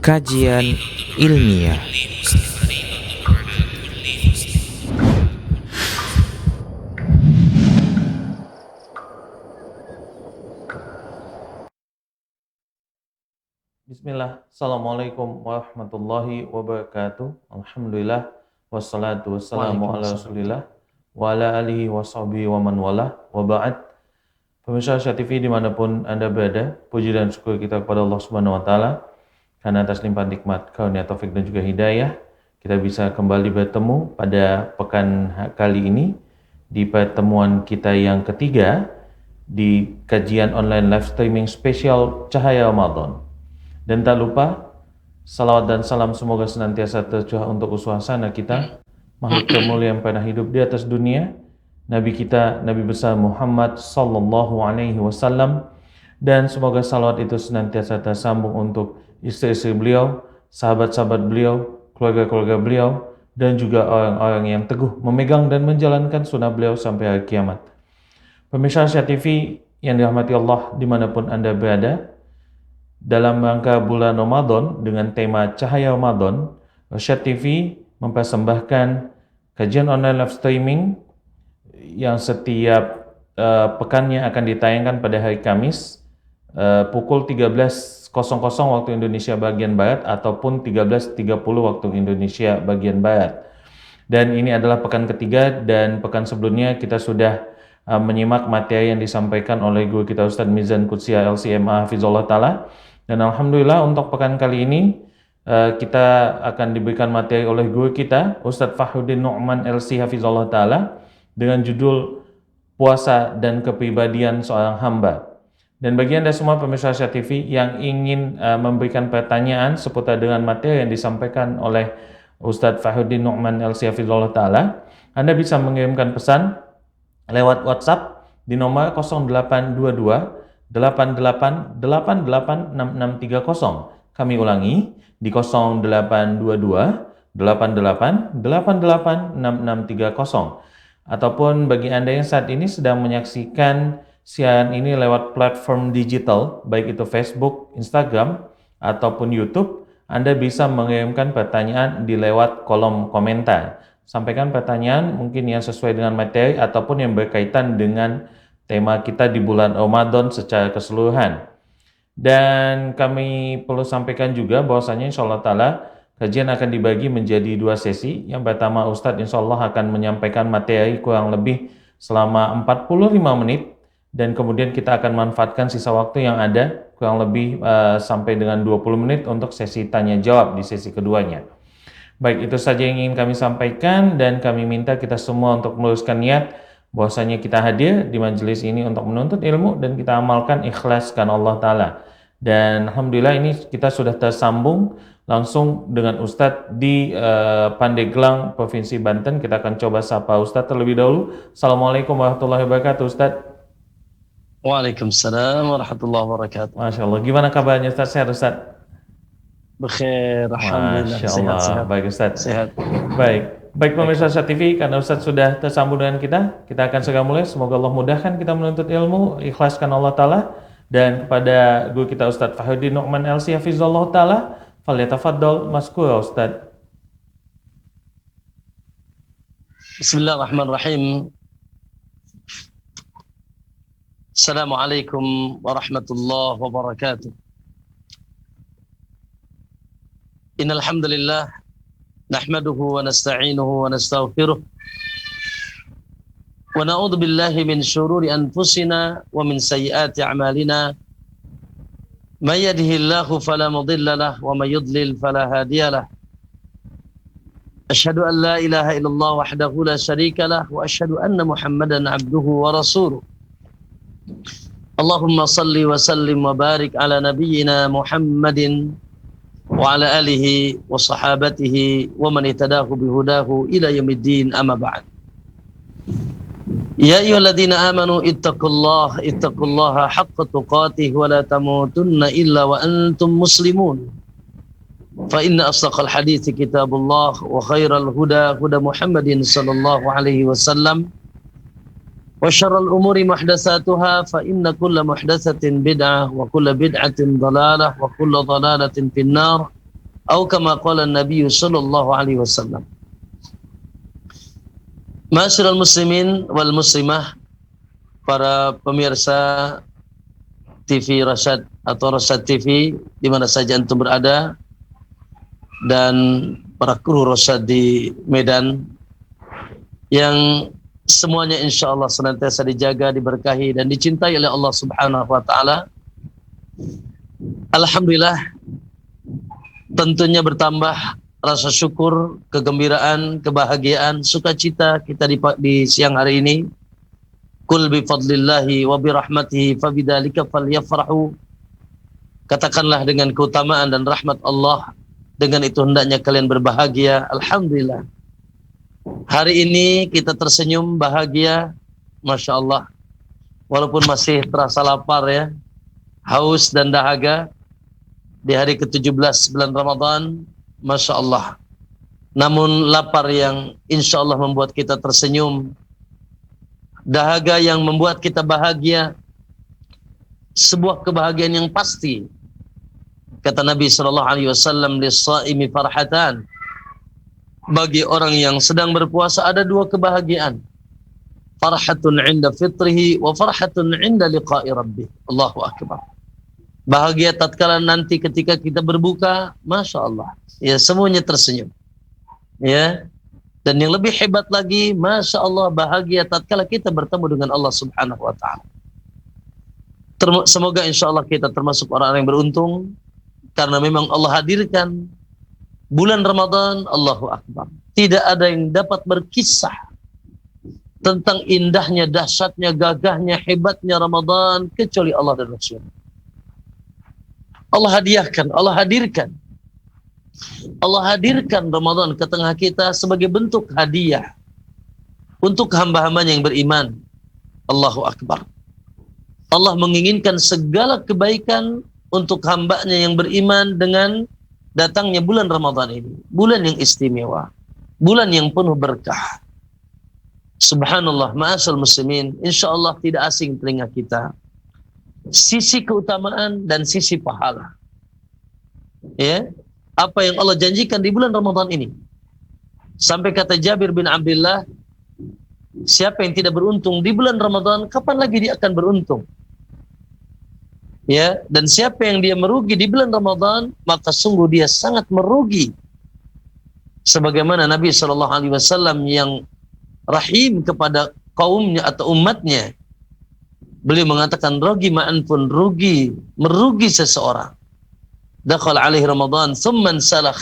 Kajian ilmiah. Bismillah, Assalamualaikum warahmatullahi wabarakatuh. Alhamdulillah, wassalatu wassalamu ala rasulillah wa ala alihi wa sahbihi wa man walah, wa ba'd. Pemirsa Syah TV dimanapun Anda berada, puji dan syukur kita kepada Allah Subhanahu wa Ta'ala karena atas limpahan nikmat, karunia, taufik dan juga hidayah kita bisa kembali bertemu pada pekan kali ini di pertemuan kita yang ketiga di kajian online live streaming spesial Cahaya Ramadan. Dan tak lupa, salawat dan salam semoga senantiasa tercurah untuk uswasana kita, makhluk termulia yang pernah hidup di atas dunia, Nabi kita, Nabi besar Muhammad sallallahu alaihi wasallam, dan semoga salawat itu senantiasa tersambung untuk istri-istri beliau, sahabat-sahabat beliau, keluarga-keluarga beliau, dan juga orang-orang yang teguh memegang dan menjalankan sunnah beliau sampai hari kiamat. Pemirsa Syah TV yang dirahmati Allah dimanapun Anda berada, dalam rangka bulan Ramadan dengan tema Cahaya Ramadan, Syah TV mempersembahkan kajian online live streaming yang setiap pekannya akan ditayangkan pada hari Kamis pukul 13.00 waktu Indonesia bagian Barat ataupun 13.30 waktu Indonesia bagian Barat. Dan ini adalah pekan ketiga, dan pekan sebelumnya kita sudah menyimak materi yang disampaikan oleh guru kita Ustadz Mizan Qudsiah LCMA Hafizullah Ta'ala. Dan Alhamdulillah untuk pekan kali ini kita akan diberikan materi oleh guru kita Ustadz Fahrudin Nu'man LC Hafizullah Ta'ala dengan judul Puasa dan Kepribadian Seorang Hamba. Dan bagi Anda semua pemirsa Syah TV yang ingin memberikan pertanyaan seputar dengan materi yang disampaikan oleh Ustadz Fahrudin Nu'man LC Hafizullah Ta'ala, Anda bisa mengirimkan pesan lewat WhatsApp di nomor 0822 88886630. Kami ulangi di 0822 88886630. Ataupun bagi Anda yang saat ini sedang menyaksikan siaran ini lewat platform digital, baik itu Facebook, Instagram, ataupun YouTube, Anda bisa mengirimkan pertanyaan di lewat kolom komentar. Sampaikan pertanyaan mungkin yang sesuai dengan materi ataupun yang berkaitan dengan tema kita di bulan Ramadan secara keseluruhan. Dan kami perlu sampaikan juga bahwasanya insyaallah ta'ala kajian akan dibagi menjadi dua sesi. Yang pertama, Ustadz insyaallah akan menyampaikan materi kurang lebih selama 45 menit, dan kemudian kita akan manfaatkan sisa waktu yang ada kurang lebih sampai dengan 20 menit untuk sesi tanya jawab di sesi keduanya. Baik, itu saja yang ingin kami sampaikan, dan kami minta kita semua untuk meluruskan niat bahwasanya kita hadir di majelis ini untuk menuntut ilmu dan kita amalkan ikhlas karena Allah Ta'ala. Dan Alhamdulillah ini kita sudah tersambung langsung dengan Ustadz di Pandeglang, Provinsi Banten. Kita akan coba sapa Ustadz terlebih dahulu. Assalamualaikum warahmatullahi wabarakatuh Ustadz. Waalaikumsalam warahmatullahi wabarakatuh. Masya Allah, gimana kabarnya Ustadz? Sehat Ustadz? Bekhair, alhamdulillah. Masya Allah, sehat. baik Ustadz. Sehat. Baik pemirsa Syah TV, karena Ustadz sudah tersambung dengan kita akan segera mulai. Semoga Allah mudahkan kita menuntut ilmu, ikhlaskan Allah Ta'ala. Dan kepada guru kita Ustadz Fahrudin Nu'man LC Hafizullah Ta'ala, falyatafaddal maskura Ustadz. Bismillahirrahmanirrahim. Assalamualaikum warahmatullahi wabarakatuh. Innal hamdalillah nahmaduhu wa nasta'inuhu wa nastaghfiruh wa na'udzu billahi min syururi anfusina wa min sayyiati a'malina may yahdihillahu fala mudilla lahu wa may yudlil fala hadiyalah. Asyhadu an la ilaha illallah wahdahu la syarika lah wa asyhadu anna Muhammadan abduhu wa rasuluh. Allahumma salli wa sallim wa barik ala nabiyyina Muhammadin wa ala alihi wa sahabatihi wa man ittadahu bihudahu ila yaumiddin, amma ba'd. Ya ayyuhalladzina amanu ittaqullaha haqqa tuqatih wa la tamutunna illa wa antum muslimun. Fa inna asdaqal hadithi kitabullah wa khairal huda huda Muhammadin sallallahu alaihi wasallam وشر الأمور محدثاتها فإن كل محدثة بدعة وكل بدعة ضلالة وكل ضلالة في النار أو كما قال النبي صلى الله عليه وسلم. Ma'asyiral muslimin wal muslimah, para pemirsa TV Rasyad atau Rasyad TV di mana saja antum berada, dan para kru Rasyad di Medan yang semuanya insya Allah senantiasa dijaga, diberkahi dan dicintai oleh Allah Subhanahu wa Ta'ala. Alhamdulillah, tentunya bertambah rasa syukur, kegembiraan, kebahagiaan, sukacita kita di siang hari ini. Kul bi fadlillahi wa bi rahmatihi fabidzalika falyafrahu. Katakanlah dengan keutamaan dan rahmat Allah, dengan itu hendaknya kalian berbahagia. Alhamdulillah, hari ini kita tersenyum bahagia, Masya Allah, walaupun masih terasa lapar ya, haus dan dahaga di hari ke-17 bulan Ramadan, Masya Allah. Namun lapar yang insya Allah membuat kita tersenyum, dahaga yang membuat kita bahagia, sebuah kebahagiaan yang pasti. Kata Nabi SAW, lis-shaimi farhatan, bagi orang yang sedang berpuasa ada dua kebahagiaan, farhatun 'inda fitrihi wa farhatun 'inda liqa'i rabbih. Allahu akbar. Bahagia tatkala nanti ketika kita berbuka, Masya Allah, ya semuanya tersenyum, ya. Dan yang lebih hebat lagi, Masya Allah, bahagia tatkala kita bertemu dengan Allah Subhanahu wa Ta'ala. Semoga insya Allah kita termasuk orang yang beruntung, karena memang Allah hadirkan bulan Ramadan. Allahu Akbar. Tidak ada yang dapat berkisah tentang indahnya, dahsyatnya, gagahnya, hebatnya Ramadan kecuali Allah dan Rasul. Allah hadiahkan, Allah hadirkan. Allah hadirkan Ramadan ke tengah kita sebagai bentuk hadiah untuk hamba-hambanya yang beriman. Allahu Akbar. Allah menginginkan segala kebaikan untuk hambanya yang beriman dengan datangnya bulan Ramadan ini. Bulan yang istimewa, bulan yang penuh berkah. Subhanallah, ma'asal muslimin, insya Allah tidak asing telinga kita sisi keutamaan dan sisi pahala, ya, apa yang Allah janjikan di bulan Ramadan ini. Sampai kata Jabir bin Abdullah, siapa yang tidak beruntung di bulan Ramadan, kapan lagi dia akan beruntung? Ya, dan siapa yang dia merugi di bulan Ramadan, maka sungguh dia sangat merugi. Sebagaimana Nabi SAW yang rahim kepada kaumnya atau umatnya, beliau mengatakan, rugi ma'an pun rugi, merugi seseorang. Dakhal alaihi Ramadan, thumman salakh.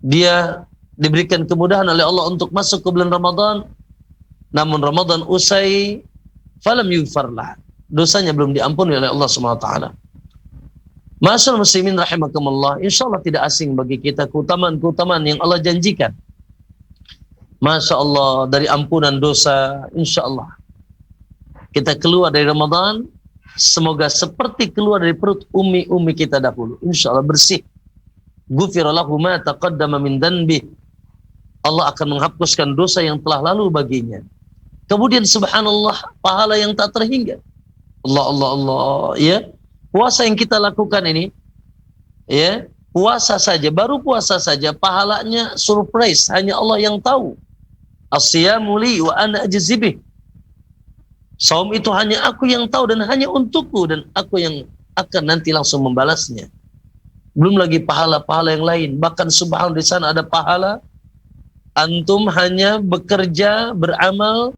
Dia diberikan kemudahan oleh Allah untuk masuk ke bulan Ramadan, namun Ramadan usai, falam yughfarlah. Dosanya belum diampuni oleh Allah SWT. Ma'asyiral muslimin rahimakumullah, insyaallah tidak asing bagi kita keutamaan-keutamaan yang Allah janjikan. Masya Allah, dari ampunan dosa, insyaallah kita keluar dari Ramadan, semoga seperti keluar dari perut umi-umi kita dahulu. Insya Allah bersih. Ghufira lahu ma taqaddama min dhanbi. Allah akan menghapuskan dosa yang telah lalu baginya. Kemudian subhanallah, pahala yang tak terhingga. Allah, ya. Puasa yang kita lakukan ini, ya, puasa saja, baru puasa saja, pahalanya surprise, hanya Allah yang tahu. As-siyamu li wa ana ajzi bih. Saum itu hanya aku yang tahu dan hanya untukku, dan aku yang akan nanti langsung membalasnya. Belum lagi pahala-pahala yang lain. Bahkan subhanallah, di sana ada pahala antum hanya bekerja, beramal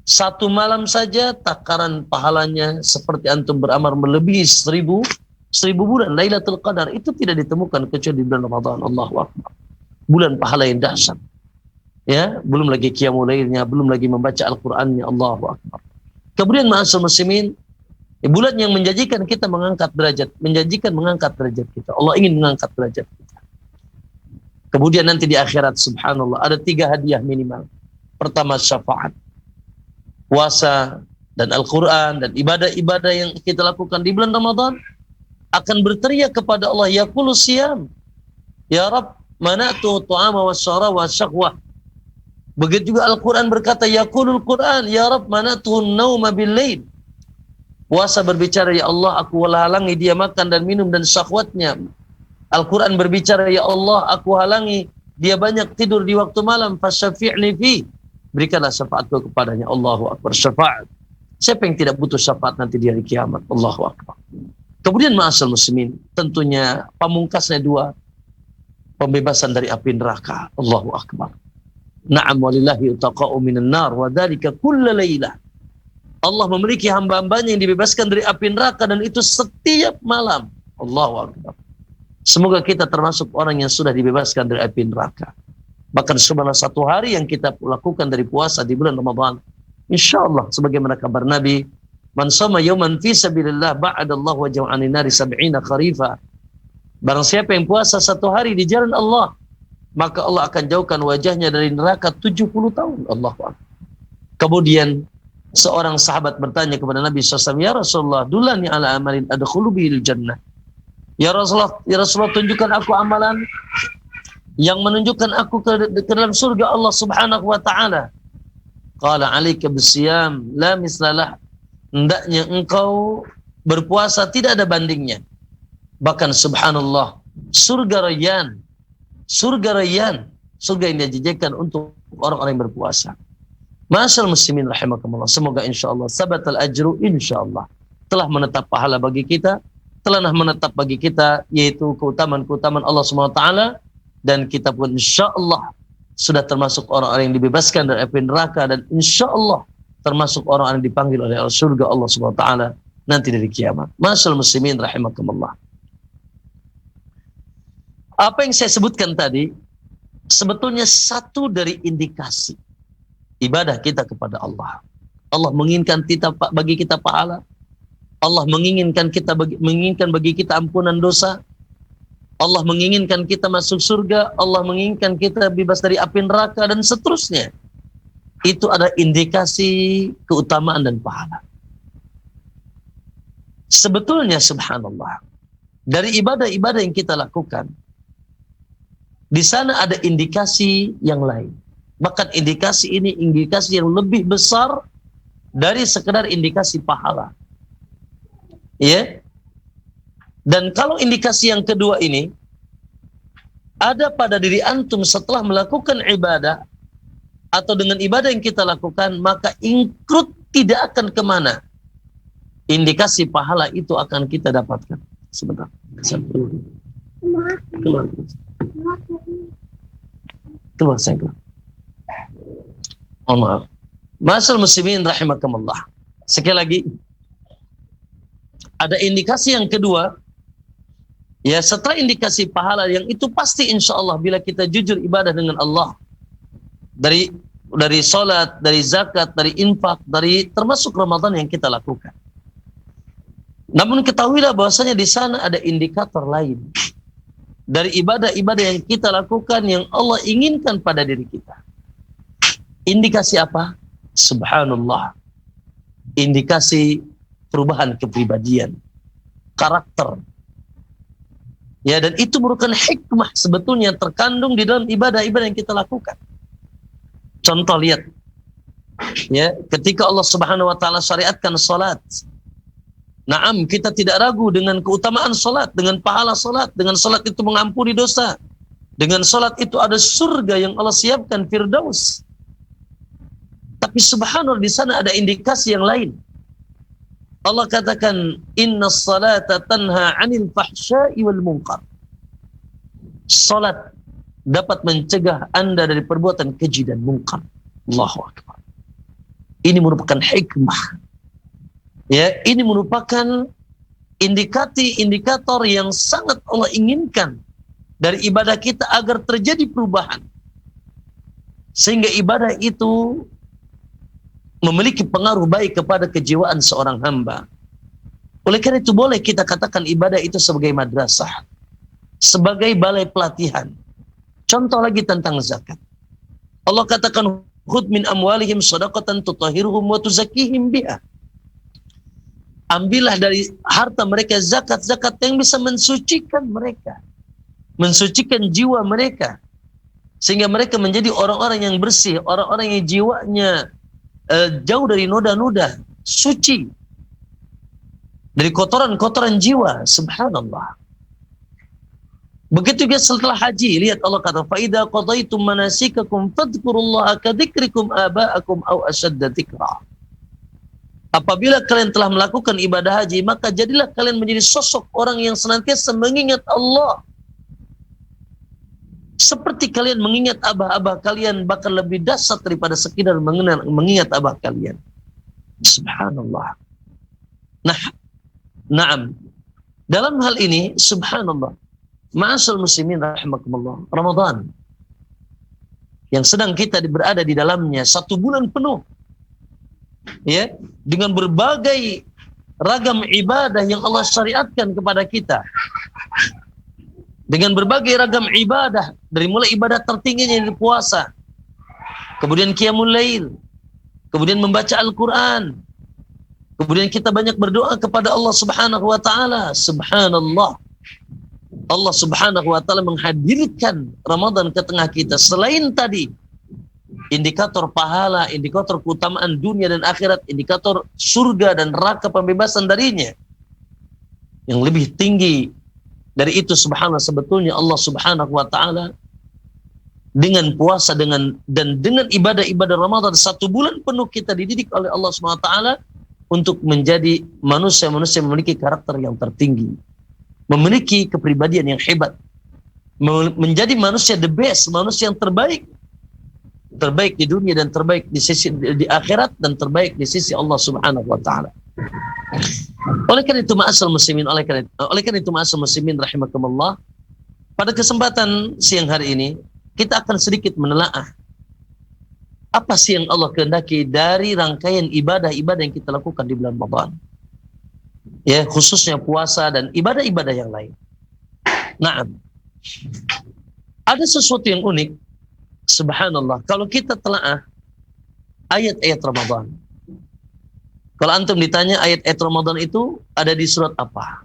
satu malam saja, takaran pahalanya seperti antum beramal melebihi 1000 bulan. Lailatul Qadar itu tidak ditemukan kecuali di bulan Ramadan. Allahu Akbar. Bulan pahala yang dahsyat. Ya, belum lagi qiyamul lailnya, belum lagi membaca Al-Qur'annya. Allahu Akbar. Kemudian ma'asyiral muslimin, bulan yang menjanjikan kita mengangkat derajat, kita. Allah ingin mengangkat derajat kita. Kemudian nanti di akhirat, subhanallah, ada 3 hadiah minimal. Pertama, syafaat, puasa, dan Al-Quran, dan ibadah-ibadah yang kita lakukan di bulan Ramadan akan berteriak kepada Allah, yaqulu siyam, ya Rabb, mana'tu tu'ama wa syara wa syahwah. Begitu juga Al-Quran berkata, yaqulul Quran, ya Rabb manatuhun nauma bil-lail. Puasa berbicara, ya Allah, aku halangi dia makan dan minum dan syahwatnya. Al-Quran berbicara, ya Allah, aku halangi dia banyak tidur di waktu malam. Fasyafi'ni fi. Berikanlah syafaatku kepadanya. Allahu Akbar. Syafaat. Siapa yang tidak butuh syafaat nanti di hari kiamat? Allahu Akbar. Kemudian ma'asal muslimin, tentunya pamungkasnya dua, pembebasan dari api neraka. Allahu Akbar. Na'am walillahi utaqa'u minan nar wa dzalika kulla lailah. Allah memiliki hamba-hambanya yang dibebaskan dari api neraka dan itu setiap malam. Allahu Akbar. Semoga kita termasuk orang yang sudah dibebaskan dari api neraka. Bahkan subhanallah, satu hari yang kita lakukan dari puasa di bulan Ramadan, insyaallah sebagaimana kabar Nabi, man shoma yawman fi sabilillah ba'adallahu wajhahu 'anil nari 70 kharifa. Barang siapa yang puasa satu hari di jalan Allah, maka Allah akan jauhkan wajahnya dari neraka 70 tahun. Allahu Akbar. Kemudian seorang sahabat bertanya kepada Nabi SAW, ya Rasulullah, dulani ala amalin adkhulu bihil jannah. Ya Rasulullah, tunjukkan aku amalan yang menunjukkan aku ke dalam surga Allah Subhanahu wa taala. Qala 'alaika bisiyam la mislalah. Hendaknya engkau berpuasa, tidak ada bandingnya. Bahkan subhanallah, surga Rayyan, surga yang dijajakan untuk orang-orang yang berpuasa. Ma'asyiral muslimin rahimakumullah, semoga insyaallah sabatal ajru, insyaallah telah menetap pahala bagi kita, telah menetap bagi kita yaitu keutamaan-keutamaan Allah Subhanahu wa taala, dan kita pun insyaallah sudah termasuk orang-orang yang dibebaskan dari api neraka, dan insyaallah termasuk orang-orang yang dipanggil oleh surga Allah Subhanahu wa taala nanti dari kiamat. Ma'asyiral muslimin rahimakumullah. Apa yang saya sebutkan tadi sebetulnya satu dari indikasi ibadah kita kepada Allah. Allah menginginkan kita bagi kita pahala. Allah menginginkan bagi kita ampunan dosa. Allah menginginkan kita masuk surga. Allah menginginkan kita bebas dari api neraka dan seterusnya. Itu ada indikasi keutamaan dan pahala. Sebetulnya subhanallah, dari ibadah-ibadah yang kita lakukan, di sana ada indikasi yang lain. Bahkan indikasi ini indikasi yang lebih besar dari sekedar indikasi pahala. Ya. Dan kalau indikasi yang kedua ini ada pada diri antum setelah melakukan ibadah atau dengan ibadah yang kita lakukan, maka ingkrut tidak akan kemana. Indikasi pahala itu akan kita dapatkan. Sebentar. Keluar saya keluar. Oh, maaf. Ma'asyiral muslimin rahimakumullah. Sekali lagi, ada indikasi yang kedua. Ya, setelah indikasi pahala yang itu pasti insyaallah bila kita jujur ibadah dengan Allah, dari salat, dari zakat, dari infak, dari termasuk Ramadan yang kita lakukan. Namun ketahuilah bahwasanya di sana ada indikator lain dari ibadah-ibadah yang kita lakukan yang Allah inginkan pada diri kita. Indikasi apa? Subhanallah. Indikasi perubahan kepribadian, karakter. Ya, dan itu merupakan hikmah sebetulnya terkandung di dalam ibadah-ibadah yang kita lakukan. Contoh lihat. Ya, ketika Allah Subhanahu wa taala syariatkan salat. Naam, kita tidak ragu dengan keutamaan salat, dengan pahala salat, dengan salat itu mengampuni dosa. Dengan salat itu ada surga yang Allah siapkan, Firdaus. Tapi subhanallah di sana ada indikasi yang lain. Allah katakan, innas salata tanha 'anil fahsya'i wal munkar. Salat dapat mencegah Anda dari perbuatan keji dan munkar. Allahu Akbar. Ini merupakan hikmah. Ya, ini merupakan indikator yang sangat Allah inginkan dari ibadah kita agar terjadi perubahan. Sehingga ibadah itu memiliki pengaruh baik kepada kejiwaan seorang hamba. Oleh karena itu boleh kita katakan ibadah itu sebagai madrasah, sebagai balai pelatihan. Contoh lagi tentang zakat. Allah katakan, khudh min amwalihim shadaqatan tutahhiruhum wa tuzakkihim biha. Ambillah dari harta mereka zakat-zakat yang bisa mensucikan mereka, mensucikan jiwa mereka, sehingga mereka menjadi orang-orang yang bersih, orang-orang yang jiwanya jauh dari noda-noda, suci dari kotoran-kotoran jiwa. Subhanallah. Begitu juga setelah haji, lihat Allah kata, fa idza qadaitum manasikakum fadhkurullaha kadzikrikum aba'akum aw ashadda dzikra. Apabila kalian telah melakukan ibadah haji, maka jadilah kalian menjadi sosok orang yang senantiasa mengingat Allah. Seperti kalian mengingat abah-abah kalian, bahkan lebih dahsyat daripada sekedar mengingat abah kalian. Subhanallah. Naam. Dalam hal ini, subhanallah, ma'asal muslimin rahimakumullah, Ramadan yang sedang kita berada di dalamnya 1 bulan penuh, ya, dengan berbagai ragam ibadah yang Allah syariatkan kepada kita, dengan berbagai ragam ibadah, dari mulai ibadah tertingginya dari puasa, kemudian qiyamul lail, kemudian membaca Al-Quran, kemudian kita banyak berdoa kepada Allah Subhanahu wa ta'ala. Subhanallah, Allah Subhanahu wa ta'ala menghadirkan Ramadan ke tengah kita. Selain tadi indikator pahala, indikator keutamaan dunia dan akhirat, indikator surga dan neraka pembebasan darinya, yang lebih tinggi dari itu, subhanallah, sebetulnya Allah Subhanahu wa ta'ala dengan puasa dan dengan ibadah-ibadah Ramadan 1 bulan penuh kita dididik oleh Allah Subhanahu wa ta'ala untuk menjadi manusia-manusia yang memiliki karakter yang tertinggi, memiliki kepribadian yang hebat, menjadi manusia the best, manusia yang terbaik di dunia dan terbaik di sisi di akhirat dan terbaik di sisi Allah Subhanahu wa ta'ala. Oleh karena itu ma'asal muslimin, rahimakumullah, pada kesempatan siang hari ini kita akan sedikit menelaah apa sih yang Allah kehendaki dari rangkaian ibadah-ibadah yang kita lakukan di bulan Ramadan, ya, khususnya puasa dan ibadah-ibadah yang lain. Nah, ada sesuatu yang unik, subhanallah, kalau kita telaah ayat-ayat Ramadan. Kalau antum ditanya ayat-ayat Ramadan itu ada di surat apa,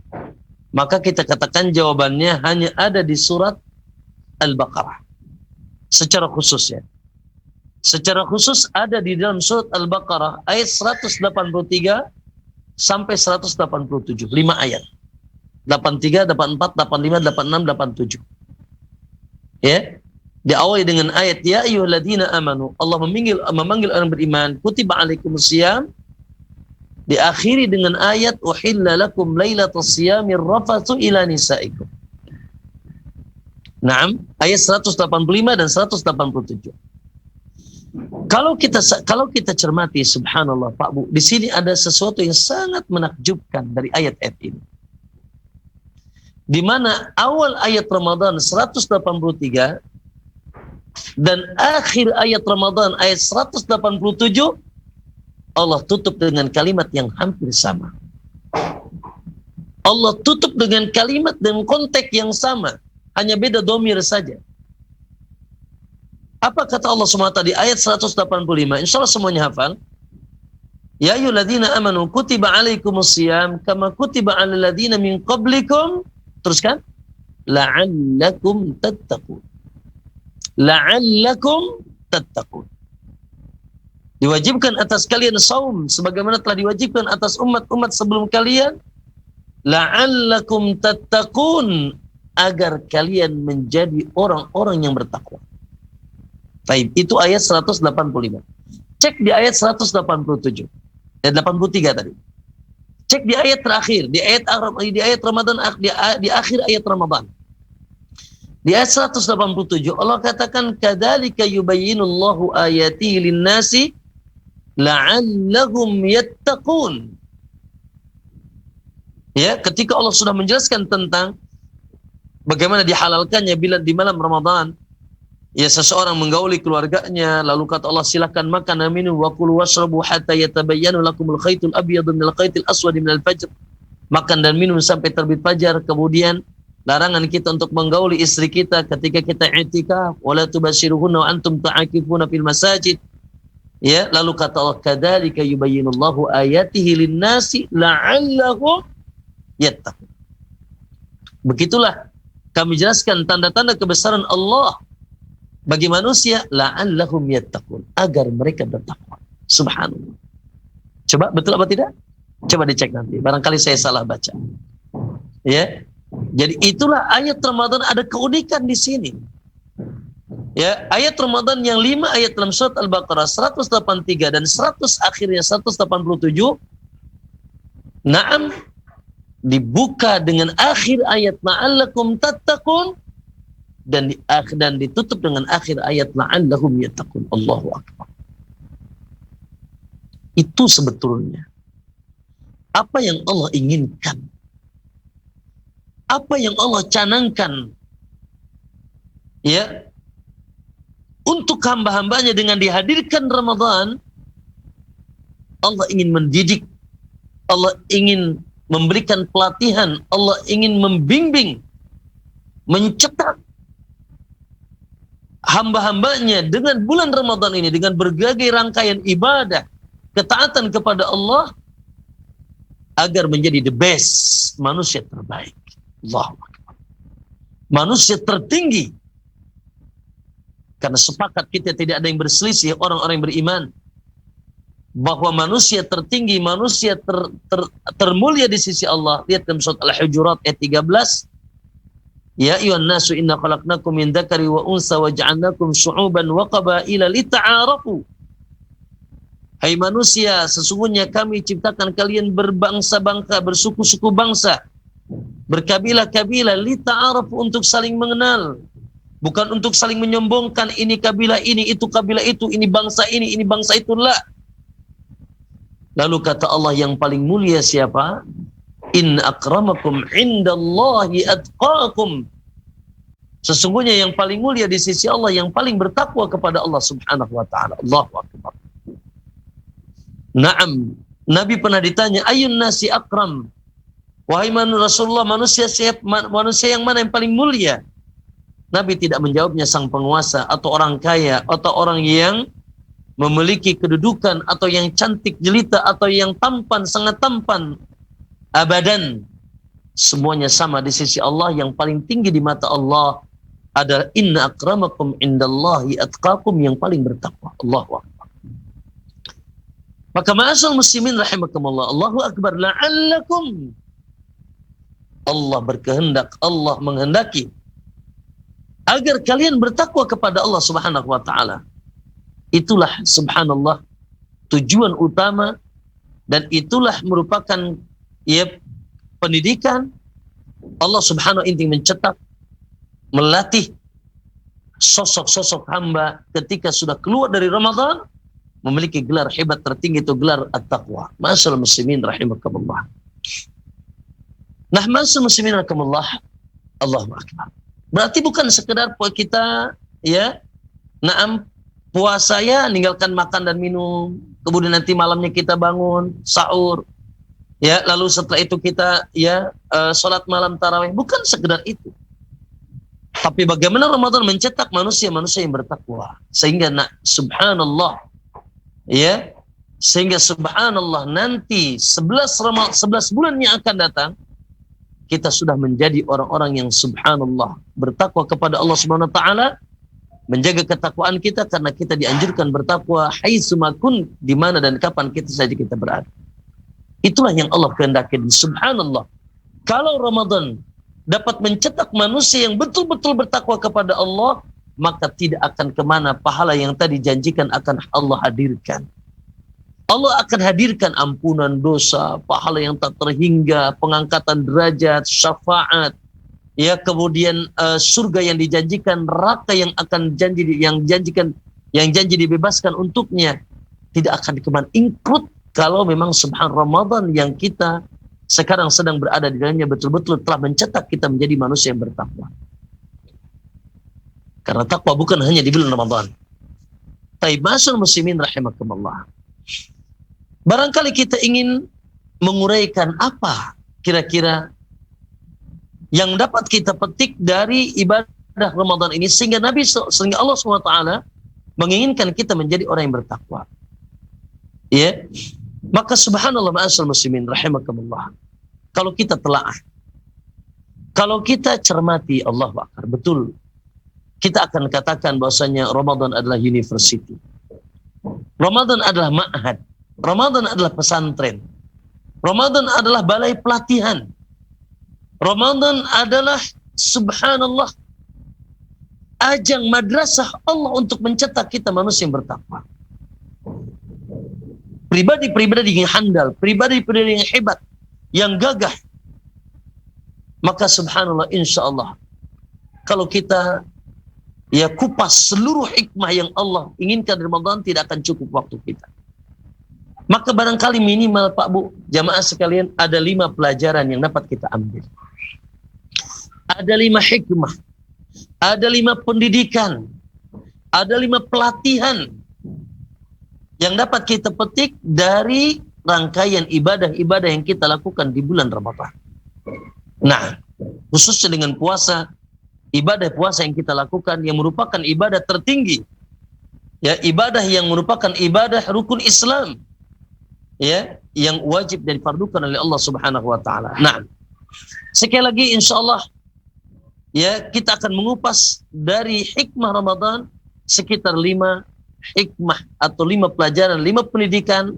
maka kita katakan jawabannya hanya ada di surat Al-Baqarah. Secara khusus, ya, secara khusus ada di dalam surat Al-Baqarah ayat 183 sampai 187, 5 ayat. 83, 84, 85, 86, 87. Ya. Diawali dengan ayat ya ayyuhalladzina amanu. Allah memanggil orang beriman, kutiba alaikumusiyam. Diakhiri dengan ayat uhilla lakum lailatas siyamir rafathu ila nisaikum. Naam, ayat 185 dan 187. Kalau kita cermati, subhanallah Pak Bu, di sini ada sesuatu yang sangat menakjubkan dari ayat-ayat ini. Di mana awal ayat Ramadan 183 dan akhir ayat Ramadan ayat 187 Allah tutup dengan kalimat yang hampir sama. Allah tutup dengan kalimat dan konteks yang sama, hanya beda domir saja. Apa kata Allah SWT di ayat 185? Insya Allah semuanya hafal. Ya ayyuhalladzina amanu kutiba alaikumusiyam kama kutiba alal ladzina min qablikum. Teruskan. La'allakum tattaqun. La'allakum tattaqun. Diwajibkan atas kalian saum sebagaimana telah diwajibkan atas umat-umat sebelum kalian. La'allakum tattaqun, agar kalian menjadi orang-orang yang bertakwa. Baik, itu ayat 185. Cek di ayat 187. Dan 83 tadi. Cek di ayat terakhir, di ayat Ramadan, di akhir ayat Ramadan. Di ayat 187 Allah katakan kadzalika yubayyinullahu ayatihi lin-nasi la'allahum yattaqun. Ya, ketika Allah sudah menjelaskan tentang bagaimana dihalalkannya bila di malam Ramadan, ya, seseorang menggauli keluarganya, lalu kata Allah silakan makan dan minum wa kulu washrabu hatta yatabayyana lakumul khaytul abyadu minal khaytil aswadi minal fajr. Makan dan minum sampai terbit fajar. Kemudian larangan kita untuk menggauli istri kita ketika kita i'tikaf, wala tubashiruhunna wa antum ta'akifuna fil masajid. Ya, lalu kata Allah kadzalika yubayyinullahu ayatihi lin-nasi la'allahum yattaqun. Begitulah kami jelaskan tanda-tanda kebesaran Allah bagi manusia la'allahum yattaqun, agar mereka bertakwa. Subhanallah. Coba betul apa tidak? Coba dicek nanti. Barangkali saya salah baca. Ya. Jadi itulah ayat Ramadan, ada keunikan di sini. Ya, ayat Ramadan yang 5 ayat dalam surat Al-Baqarah 183 dan 100 akhirnya 187. Naam, dibuka dengan akhir ayat la'allakum tattaqun dan ditutup dengan akhir ayat la'allahum yattaqun. Allahu akbar. Itu sebetulnya apa yang Allah inginkan, apa yang Allah canangkan, ya, untuk hamba-hambanya dengan dihadirkan Ramadan. Allah ingin mendidik, Allah ingin memberikan pelatihan, Allah ingin membimbing, mencetak hamba-hambanya dengan bulan Ramadan ini, dengan berbagai rangkaian ibadah, ketaatan kepada Allah, agar menjadi the best, manusia terbaik. Allahu Akbar. Manusia tertinggi. Karena sepakat kita tidak ada yang berselisih, orang-orang yang beriman, bahwa manusia tertinggi, manusia termulia di sisi Allah. Lihat dalam surat Al-Hujurat ayat 13. Ya ayyuhan nasu inna khalaqnakum min dzakari wa unsa wa ja'alnakum syu'uban wa qabaila lita'arafu. Hai manusia, sesungguhnya kami ciptakan kalian berbangsa-bangsa, bersuku-suku bangsa, berkabilah-kabilah, lita'arafu, untuk saling mengenal. Bukan untuk saling menyombongkan, ini kabilah ini, itu kabilah itu, ini bangsa itu, lah. Lalu kata Allah, yang paling mulia siapa? Inna akramakum indallahi atqakum. Sesungguhnya yang paling mulia di sisi Allah, yang paling bertakwa kepada Allah subhanahu wa ta'ala. Allahu akbar. Naam, Nabi pernah ditanya, ayun nasi akram, wahai Rasulullah, manusia yang mana yang paling mulia? Nabi tidak menjawabnya sang penguasa atau orang kaya atau orang yang memiliki kedudukan atau yang cantik jelita atau yang tampan, sangat tampan. Abadan, semuanya sama di sisi Allah. Yang paling tinggi di mata Allah adalah inna akramakum indallahi atqakum, yang paling bertakwa. Allahu akbar. Maka ma'asal muslimin rahimakumullah, Allahu akbar, la'allakum, Allah berkehendak, Allah menghendaki agar kalian bertakwa kepada Allah subhanahu wa ta'ala. Itulah subhanallah tujuan utama, dan itulah merupakan, ya, pendidikan Allah subhanahu wa ta'ala ingin mencetak, melatih sosok-sosok hamba ketika sudah keluar dari Ramadan memiliki gelar hebat tertinggi, itu gelar at-taqwa. Ma'asyiral muslimin rahimakumullah. Nah, ma'asyiral muslimin rahimakumullah, Allahu akbar. Berarti bukan sekedar kita, ya, naam, puasa ya, meninggalkan makan dan minum, kemudian nanti malamnya kita bangun sahur, ya, lalu setelah itu kita, ya, sholat malam tarawih. Bukan sekedar itu. Tapi bagaimana Ramadan mencetak manusia-manusia yang bertakwa, sehingga subhanallah, ya, sehingga subhanallah nanti 11 bulan yang akan datang kita sudah menjadi orang-orang yang subhanallah bertakwa kepada Allah Subhanahu wa taala, menjaga ketakwaan kita, karena kita dianjurkan bertakwa haitsuma kun, di mana dan kapan kita saja kita berada. Itulah yang Allah kehendaki. Subhanallah, kalau Ramadan dapat mencetak manusia yang betul-betul bertakwa kepada Allah, maka tidak akan kemana pahala yang tadi janjikan akan Allah hadirkan. Allah akan hadirkan ampunan dosa, pahala yang tak terhingga, pengangkatan derajat, syafaat, ya, kemudian surga yang dijanjikan, neraka yang akan janji dibebaskan untuknya, tidak akan kemana. Include kalau memang subhan Ramadan yang kita sekarang sedang berada di dalamnya betul-betul telah mencetak kita menjadi manusia yang bertakwa. Karena takwa bukan hanya di bulan Ramadan. Taib ma'asyiral muslimin rahimakumullah. Barangkali kita ingin menguraikan apa kira-kira yang dapat kita petik dari ibadah Ramadan ini, sehingga Allah SWT menginginkan kita menjadi orang yang bertakwa. Ya, maka subhanallah ma'asyiral muslimin rahimakumullah, kalau kita telaah, kalau kita cermati, Allahu akbar, betul, kita akan katakan bahwasanya Ramadan adalah university. Ramadan adalah ma'had. Ramadan adalah pesantren. Ramadan adalah balai pelatihan. Ramadan adalah subhanallah ajang madrasah Allah untuk mencetak kita manusia yang bertakwa. Pribadi-pribadi yang handal, pribadi-pribadi yang hebat, yang gagah. Maka subhanallah insyaallah kalau kita kupas seluruh hikmah yang Allah inginkan dari Ramadan, tidak akan cukup waktu kita. Maka barangkali minimal Pak Bu, jamaah sekalian, ada 5 pelajaran yang dapat kita ambil. Ada 5 hikmah, ada 5 pendidikan, ada 5 pelatihan yang dapat kita petik dari rangkaian ibadah-ibadah yang kita lakukan di bulan Ramadan. Nah, khususnya dengan puasa, ibadah puasa yang kita lakukan yang merupakan ibadah tertinggi, ibadah yang merupakan ibadah rukun Islam, yang wajib dan difardukan oleh Allah Subhanahu wa taala. Nah, sekali lagi insyaallah kita akan mengupas dari hikmah Ramadan sekitar 5 hikmah atau 5 pelajaran, 5 pendidikan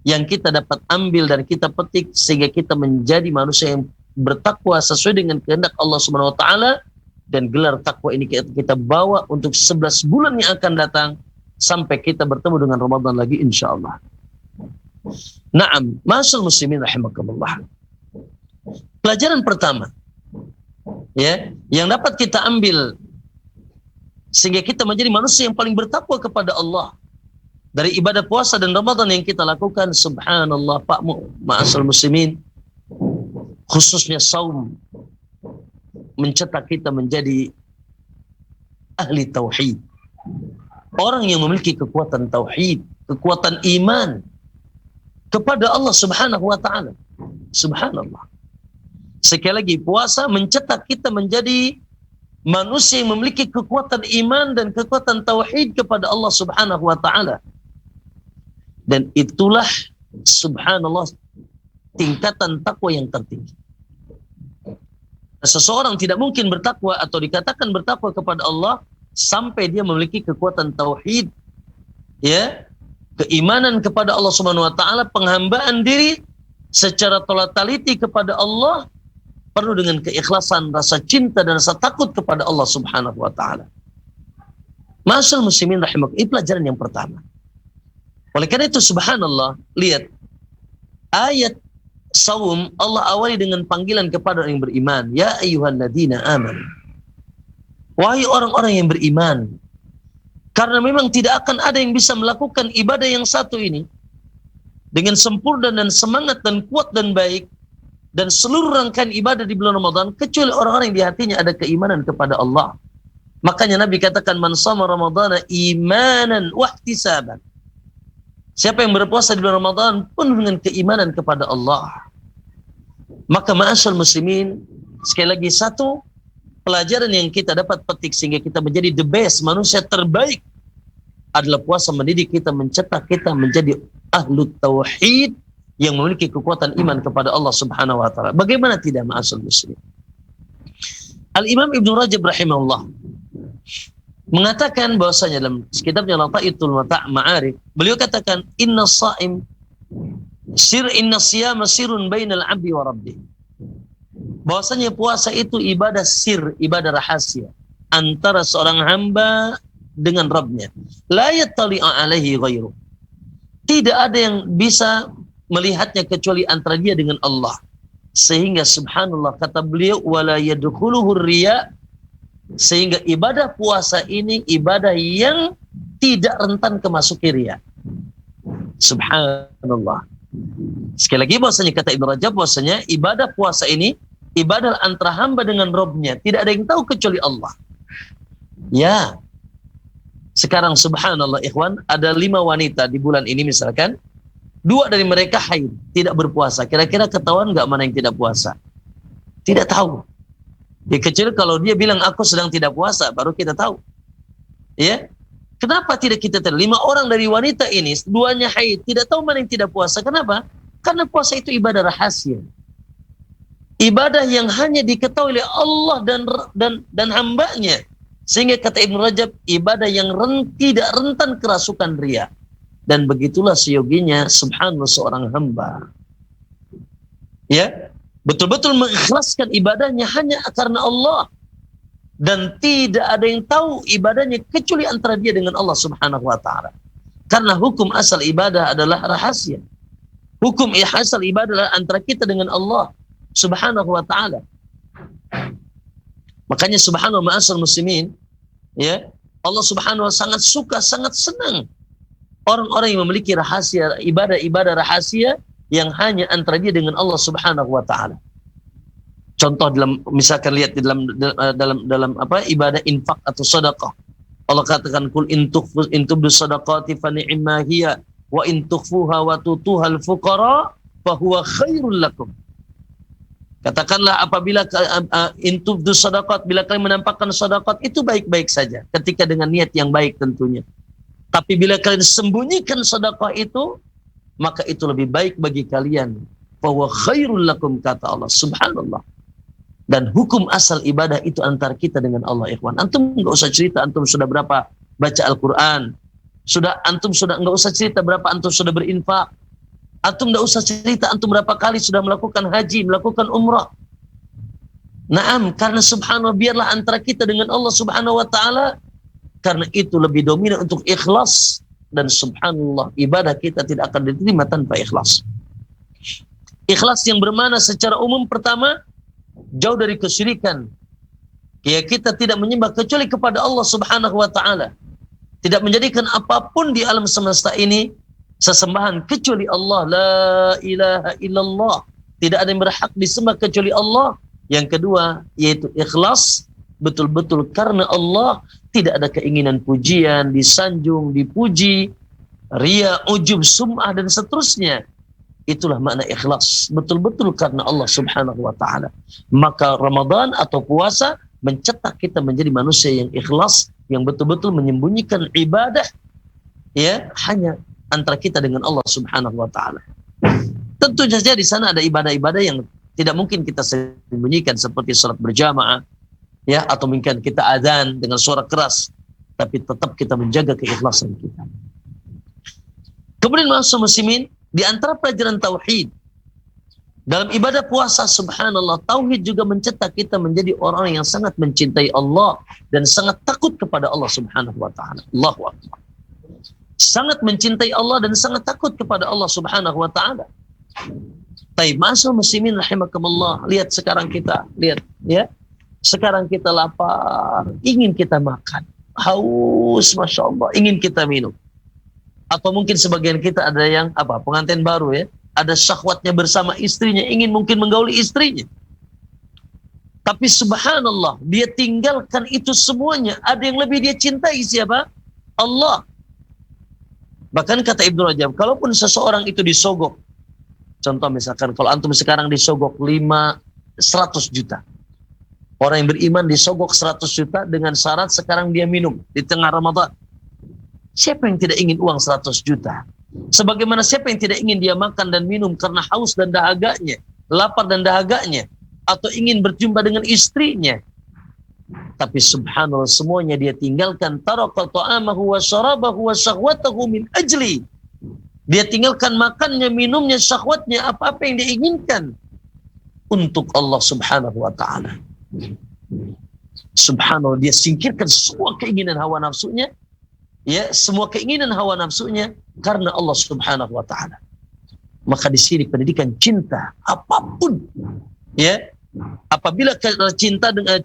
yang kita dapat ambil dan kita petik sehingga kita menjadi manusia yang bertakwa sesuai dengan kehendak Allah Subhanahu wa taala, dan gelar takwa ini kita bawa untuk 11 bulan yang akan datang sampai kita bertemu dengan Ramadan lagi insyaallah. Naam, ma'asyiral muslimin rahimakumullah. Pelajaran pertama yang dapat kita ambil sehingga kita menjadi manusia yang paling bertakwa kepada Allah dari ibadah puasa dan Ramadan yang kita lakukan, subhanallah Pak ma'asyiral muslimin, khususnya saum mencetak kita menjadi ahli tauhid. Orang yang memiliki kekuatan tauhid, kekuatan iman kepada Allah Subhanahu wa taala. Subhanallah. Sekali lagi, puasa mencetak kita menjadi manusia yang memiliki kekuatan iman dan kekuatan tauhid kepada Allah Subhanahu wa taala. Dan itulah subhanallah tingkatan takwa yang tertinggi. Seseorang tidak mungkin bertakwa atau dikatakan bertakwa kepada Allah sampai dia memiliki kekuatan tauhid, keimanan kepada Allah Subhanahu wa taala, penghambaan diri secara totaliti kepada Allah, penuh dengan keikhlasan, rasa cinta dan rasa takut kepada Allah Subhanahu wa taala. Ma'asyiral muslimin rahimakumullah, ini pelajaran yang pertama. Oleh karena itu subhanallah, lihat ayat saum Allah awali dengan panggilan kepada orang yang beriman, ya ayyuhalladzina amanu, wahai orang-orang yang beriman. Karena memang tidak akan ada yang bisa melakukan ibadah yang satu ini dengan sempurna dan semangat dan kuat dan baik dan seluruh rangkaian ibadah di bulan Ramadan kecuali orang-orang yang di hatinya ada keimanan kepada Allah. Makanya Nabi katakan, man shama ramadhana imanan wa ihtisaban. Siapa yang berpuasa di bulan Ramadan penuh dengan keimanan kepada Allah. Maka ma'asyiral muslimin, sekali lagi satu pelajaran yang kita dapat petik sehingga kita menjadi the best, manusia terbaik, adalah puasa mendidik kita, mencetak kita menjadi ahlu tauhid yang memiliki kekuatan iman kepada Allah Subhanahu wa taala. Bagaimana tidak ma'asyiral muslimin? Al-Imam Ibnu Rajab rahimahullah mengatakan bahwasanya dalam kitabnya Lataitul Ma'arif, beliau katakan inna siyama sirrun bainal 'abdi wa rabbih. Bahwasanya puasa itu ibadah sir, ibadah rahasia antara seorang hamba dengan Rabbnya. La yattali'u alaihi ghairu. Tidak ada yang bisa melihatnya kecuali antara dia dengan Allah. Sehingga subhanallah kata beliau wala yadkhuluhu riya, sehingga ibadah puasa ini ibadah yang tidak rentan kemasuki riya. Subhanallah. Sekali lagi bahwasanya kata Ibnu Rajab bahwasanya ibadah puasa ini ibadah antara hamba dengan Rabbnya, tidak ada yang tahu kecuali Allah. Ya. Sekarang subhanallah ikhwan, ada 5 wanita di bulan ini misalkan, 2 dari mereka haid, tidak berpuasa. Kira-kira ketahuan nggak mana yang tidak puasa? Tidak tahu. Ya, kecuali kalau dia bilang aku sedang tidak puasa, baru kita tahu. Ya. Kenapa tidak kita tahu? 5 orang dari wanita ini, 2-nya haid, tidak tahu mana yang tidak puasa. Kenapa? Karena puasa itu ibadah rahasia. Ibadah yang hanya diketahui oleh Allah dan hambanya. Sehingga kata Ibnu Rajab, ibadah yang tidak rentan kerasukan riya. Dan begitulah seyoginya subhanallah seorang hamba. Ya, betul-betul mengikhlaskan ibadahnya hanya karena Allah. Dan tidak ada yang tahu ibadahnya kecuali antara dia dengan Allah subhanahu wa ta'ala. Karena hukum asal ibadah adalah rahasia. Hukum asal ibadah adalah antara kita dengan Allah subhanahu wa ta'ala. Makanya subhanallah ma'asal muslimin, ya, Allah subhanahu wa sangat suka, sangat senang orang-orang yang memiliki rahasia, ibadah-ibadah rahasia yang hanya antara dia dengan Allah subhanahu wa ta'ala. Contoh misalkan lihat di dalam apa ibadah infak atau sedekah. Allah katakan kul in tubdu sadaqati fa ni'ma hiya wa in tukhfuha wa tutuhal fuqara fa huwa khairul lakum. Katakanlah apabila in tubdu sadaqat, bila kalian menampakkan sedekah itu baik-baik saja ketika dengan niat yang baik tentunya. Tapi bila kalian sembunyikan sedekah itu, maka itu lebih baik bagi kalian. Fa huwa khairul lakum kata Allah subhanallah. Dan hukum asal ibadah itu antara kita dengan Allah, ikhwan. Antum nggak usah cerita antum sudah berapa baca Al-Quran. Antum sudah nggak usah cerita berapa antum sudah berinfak. Antum nggak usah cerita antum berapa kali sudah melakukan haji, melakukan umrah. Naam, karena subhanallah biarlah antara kita dengan Allah subhanahu wa ta'ala. Karena itu lebih dominan untuk ikhlas. Dan subhanallah ibadah kita tidak akan diterima tanpa ikhlas. Ikhlas yang bermana secara umum pertama, jauh dari kesyirikan. Ya, kita tidak menyembah kecuali kepada Allah subhanahu wa ta'ala. Tidak menjadikan apapun di alam semesta ini sesembahan kecuali Allah. La ilaha illallah. Tidak ada yang berhak disembah kecuali Allah. Yang kedua, yaitu ikhlas. Betul-betul karena Allah, tidak ada keinginan pujian, disanjung, dipuji, riya, ujub, sum'ah, dan seterusnya. Itulah makna ikhlas. Betul-betul karena Allah subhanahu wa ta'ala. Maka Ramadan atau puasa mencetak kita menjadi manusia yang ikhlas, yang betul-betul menyembunyikan ibadah, ya, hanya antara kita dengan Allah subhanahu wa ta'ala. Tentu saja di sana ada ibadah-ibadah yang tidak mungkin kita sembunyikan seperti salat berjamaah, ya, atau mungkin kita azan dengan suara keras, tapi tetap kita menjaga keikhlasan kita. Kemudian masuk muslimin, di antara pelajaran tauhid dalam ibadah puasa, subhanallah, tauhid juga mencetak kita menjadi orang yang sangat mencintai Allah dan sangat takut kepada Allah subhanahu wa ta'ala. Allahu akbar. Sangat mencintai Allah dan sangat takut kepada Allah subhanahu wa ta'ala. Taib, masuk muslimin rahimakumullah. Lihat sekarang kita, lihat, ya. Sekarang kita lapar, ingin kita makan. Haus, masya Allah, ingin kita minum. Atau mungkin sebagian kita ada yang pengantin baru, ya, ada syahwatnya bersama istrinya, ingin mungkin menggauli istrinya. Tapi subhanallah, dia tinggalkan itu semuanya. Ada yang lebih dia cintai, siapa? Allah. Bahkan kata Ibnu Rajab, kalaupun seseorang itu disogok, contoh misalkan kalau antum sekarang disogok 100 juta. Orang yang beriman disogok 100 juta dengan syarat sekarang dia minum di tengah Ramadan. Siapa yang tidak ingin uang 100 juta? Sebagaimana siapa yang tidak ingin dia makan dan minum karena haus dan dahaganya, lapar dan dahaganya, atau ingin berjumpa dengan istrinya. Tapi subhanallah semuanya dia tinggalkan. Taraka ta'amahu wa syarabahu wa syahwatahu min ajli. Dia tinggalkan makannya, minumnya, syahwatnya, apa-apa yang dia inginkan untuk Allah subhanahu wa ta'ala. Subhanallah, dia singkirkan semua keinginan hawa nafsunya, ya, semua keinginan hawa nafsunya karena Allah subhanahu wa ta'ala. Maka di sini pendidikan cinta apapun, ya, apabila cinta dengan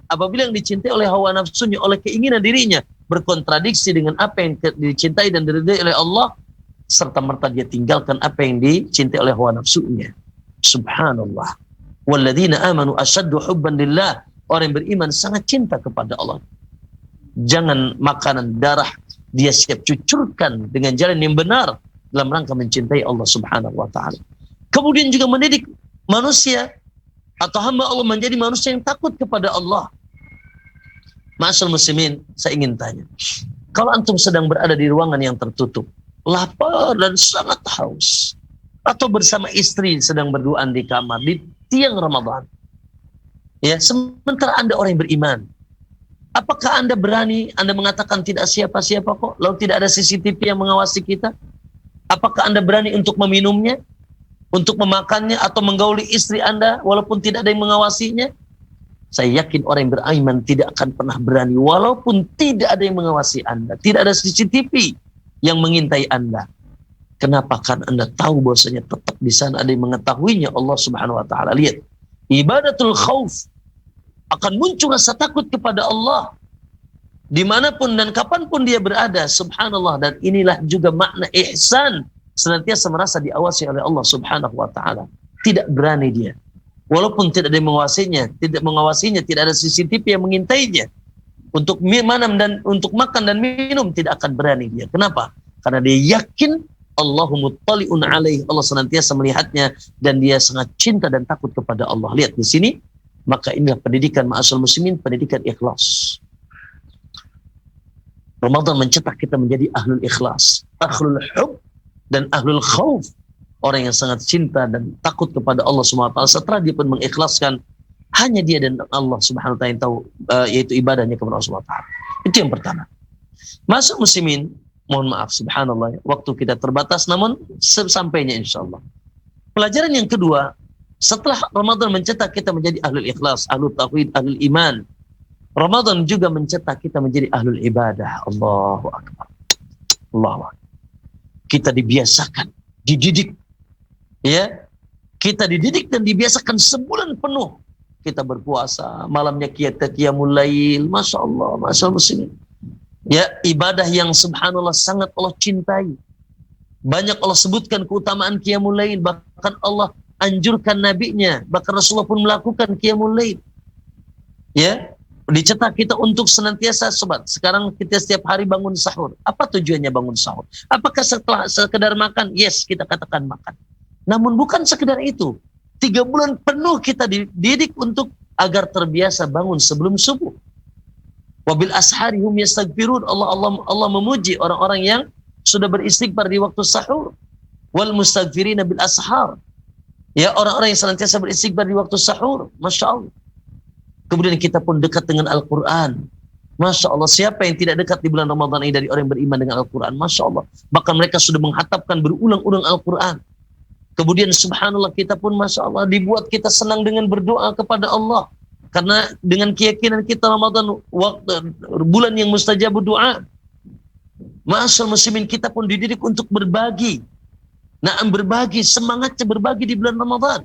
apabila yang dicintai oleh hawa nafsunya, oleh keinginan dirinya berkontradiksi dengan apa yang dicintai dan diridai oleh Allah, serta merta dia tinggalkan apa yang dicintai oleh hawa nafsunya. Subhanallah. Walladzina amanu asyaddu hubban lillah. Orang yang beriman sangat cinta kepada Allah. Jangan makanan darah dia siap cucurkan dengan jalan yang benar dalam rangka mencintai Allah subhanahu wa ta'ala. Kemudian juga mendidik manusia atau hamba Allah menjadi manusia yang takut kepada Allah. Ma'asyiral muslimin, saya ingin tanya, kalau antum sedang berada di ruangan yang tertutup, lapar dan sangat haus, atau bersama istri sedang berduaan di kamar di tiang Ramadan, ya, sementara Anda orang yang beriman, Apakah Anda berani, Anda mengatakan tidak siapa-siapa kok, lalu tidak ada CCTV yang mengawasi kita? Apakah Anda berani untuk meminumnya, untuk memakannya, atau menggauli istri Anda walaupun tidak ada yang mengawasinya? Saya yakin orang yang beriman tidak akan pernah berani walaupun tidak ada yang mengawasi Anda, tidak ada CCTV yang mengintai Anda. Kenapa? Karena Anda tahu bahwasanya tetap di sana ada yang mengetahuinya, Allah Subhanahu wa taala. Lihat, ibadatul khauf, akan muncul rasa takut kepada Allah dimanapun dan kapanpun dia berada, subhanallah. Dan inilah juga makna ihsan, senantiasa merasa diawasi oleh Allah Subhanahu wa taala. Tidak berani dia, walaupun tidak ada yang mengawasinya, tidak ada CCTV yang mengintainya. Untuk untuk makan dan minum tidak akan berani dia. Kenapa? Karena dia yakin Allahu muttali'un alaih, Allah senantiasa melihatnya dan dia sangat cinta dan takut kepada Allah. Lihat di sini, maka inilah pendidikan ma'asyiral muslimin, pendidikan ikhlas. Ramadan mencetak kita menjadi ahlul ikhlas, ahlul hub dan ahlul khauf, orang yang sangat cinta dan takut kepada Allah Subhanahu wa taala. Setelah dia pun mengikhlaskan hanya dia dan Allah Subhanahu wa taala yang tahu, yaitu ibadahnya kepada Allah Subhanahu wa taala. Itu yang pertama. Masuk muslimin, mohon maaf, subhanallah, waktu kita terbatas, namun sesampainya insyaallah. Pelajaran yang kedua, setelah Ramadan mencetak kita menjadi ahlul ikhlas, ahlul tauhid, ahlul iman, Ramadan juga mencetak kita menjadi ahlul ibadah. Allahu akbar. Allahu akbar. Kita dibiasakan, dididik, ya. Kita dididik dan dibiasakan sebulan penuh kita berpuasa, malamnya kita qiyamul lail, masya Allah, masya Allah muslimin. Ya, ibadah yang subhanallah sangat Allah cintai. Banyak Allah sebutkan keutamaan qiyamul lail, bahkan Allah anjurkan nabinya, bahkan Rasulullah pun melakukan qiyamul lail. Ya, dicetak kita untuk senantiasa sobat. Sekarang kita setiap hari bangun sahur. Apa tujuannya bangun sahur? Apakah setelah sekedar makan? Yes, kita katakan makan. Namun bukan sekedar itu. 3 bulan penuh kita dididik untuk agar terbiasa bangun sebelum subuh. Wabil ashari hum yastaghfirun. Allah memuji orang-orang yang sudah beristighfar di waktu sahur. Wal mustaghfirina bil ashar. Ya, orang-orang yang senantiasa beristighfar di waktu sahur. Masya Allah. Kemudian kita pun dekat dengan Al-Quran. Masya Allah. Siapa yang tidak dekat di bulan Ramadan ini dari orang yang beriman dengan Al-Quran? Masya Allah. Bahkan mereka sudah menghatapkan berulang-ulang Al-Quran. Kemudian subhanallah, kita pun masya Allah dibuat kita senang dengan berdoa kepada Allah. Karena dengan keyakinan kita Ramadan waktu bulan yang mustajab doa. Ma'asyiral muslimin, kita pun dididik untuk berbagi. Berbagi, semangatnya berbagi di bulan Ramadan.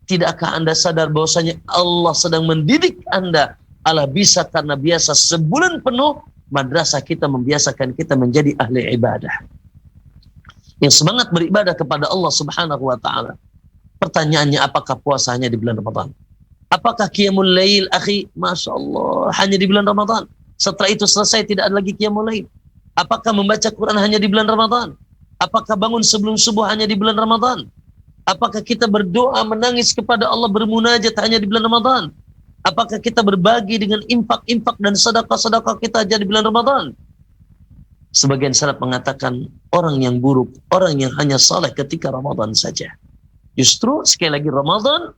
Tidakkah Anda sadar bahwasanya Allah sedang mendidik Anda? Allah bisa karena biasa sebulan penuh madrasah kita membiasakan kita menjadi ahli ibadah. Yang semangat beribadah kepada Allah Subhanahu wa taala. Pertanyaannya, apakah puasanya di bulan Ramadan? Apakah qiyamul lail, akhi? Masya Allah, hanya di bulan Ramadan. Setelah itu selesai, tidak ada lagi qiyamul lail. Apakah membaca Quran hanya di bulan Ramadan? Apakah bangun sebelum subuh hanya di bulan Ramadan? Apakah kita berdoa, menangis kepada Allah, bermunajat hanya di bulan Ramadan? Apakah kita berbagi dengan infak-infak dan sedekah-sedekah kita hanya di bulan Ramadan? Sebagian salaf mengatakan orang yang buruk, orang yang hanya saleh ketika Ramadan saja. Justru sekali lagi Ramadan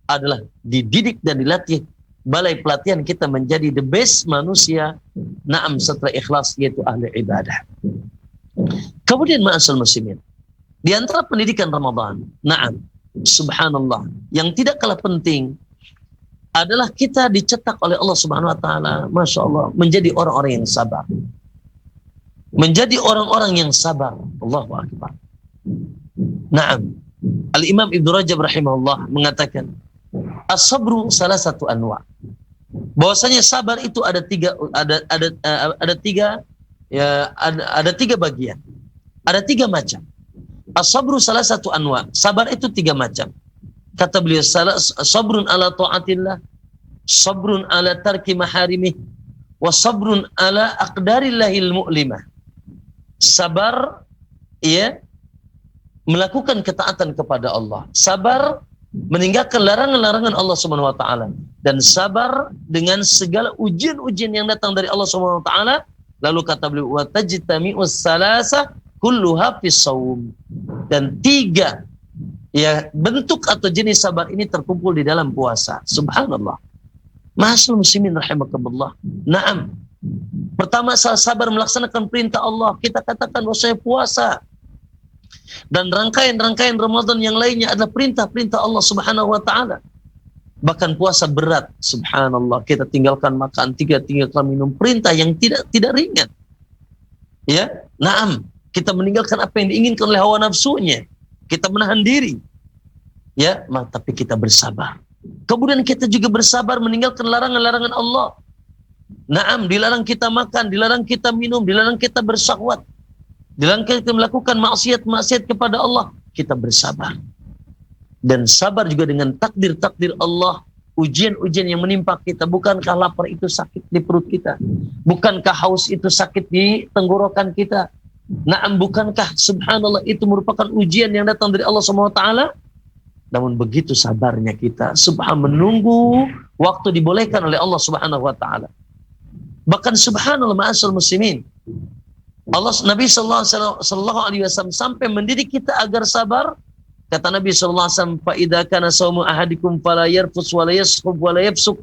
adalah dididik dan dilatih balai pelatihan kita menjadi the best manusia. Setelah ikhlas, yaitu ahli ibadah. Kemudian ma'asyiral muslimin, di antara pendidikan Ramadan, subhanallah, yang tidak kalah penting adalah kita dicetak oleh Allah Subhanahu wa taala, masya Allah, menjadi orang-orang yang sabar. Menjadi orang-orang yang sabar. Allahu akbar. Al-Imam Ibnu Rajab rahimahullah mengatakan, as-sabru salah satu anwa. Bahwasanya sabar itu ada tiga bagian. Ada 3 macam. As-sabru salah satu anwa. Sabar itu 3 macam. Kata beliau, sabrun ala ta'atillah, sabrun ala tarki maharimih, wa sabrun ala aqdarillahil mu'limah. Sabar, ya, melakukan ketaatan kepada Allah. Sabar meninggalkan larangan-larangan Allah Subhanahu wa taala, dan sabar dengan segala ujian-ujian yang datang dari Allah Subhanahu wa taala. Lalu kata beliau, wa tajtami'us salasa kulluha fis shaum. Dan 3 ya bentuk atau jenis sabar ini terkumpul di dalam puasa. Subhanallah. Ma'asyiral muslimin rahimakumullah. Naam. Pertama, sabar melaksanakan perintah Allah. Kita katakan bahwasanya puasa dan rangkaian-rangkaian Ramadan yang lainnya adalah perintah-perintah Allah Subhanahu wa taala. Bahkan puasa berat, subhanallah, kita tinggalkan makan, tinggalkan minum, perintah yang tidak ringan. Ya, naam, kita meninggalkan apa yang diinginkan oleh hawa nafsunya. Kita menahan diri. Ya, tapi kita bersabar. Kemudian kita juga bersabar meninggalkan larangan-larangan Allah. Naam, dilarang kita makan, dilarang kita minum, dilarang kita bersyahwat, dilarang kita melakukan maksiat-maksiat kepada Allah. Kita bersabar. Dan sabar juga dengan takdir-takdir Allah, ujian-ujian yang menimpa kita. Bukankah lapar itu sakit di perut kita? Bukankah haus itu sakit di tenggorokan kita? Naam, bukankah subhanallah itu merupakan ujian yang datang dari Allah SWT? Namun begitu sabarnya kita, menunggu waktu dibolehkan oleh Allah Subhanahu wa taala. Bahkan subhanallah ma'asyiral muslimin, Nabi sallallahu alaihi wasallam sampai mendidik kita agar sabar. Kata Nabi sallallahu alaihi wasallam, "Fa idza kana shaumu ahadikum fala yarfus wa la yaskhub wa la yafsuk."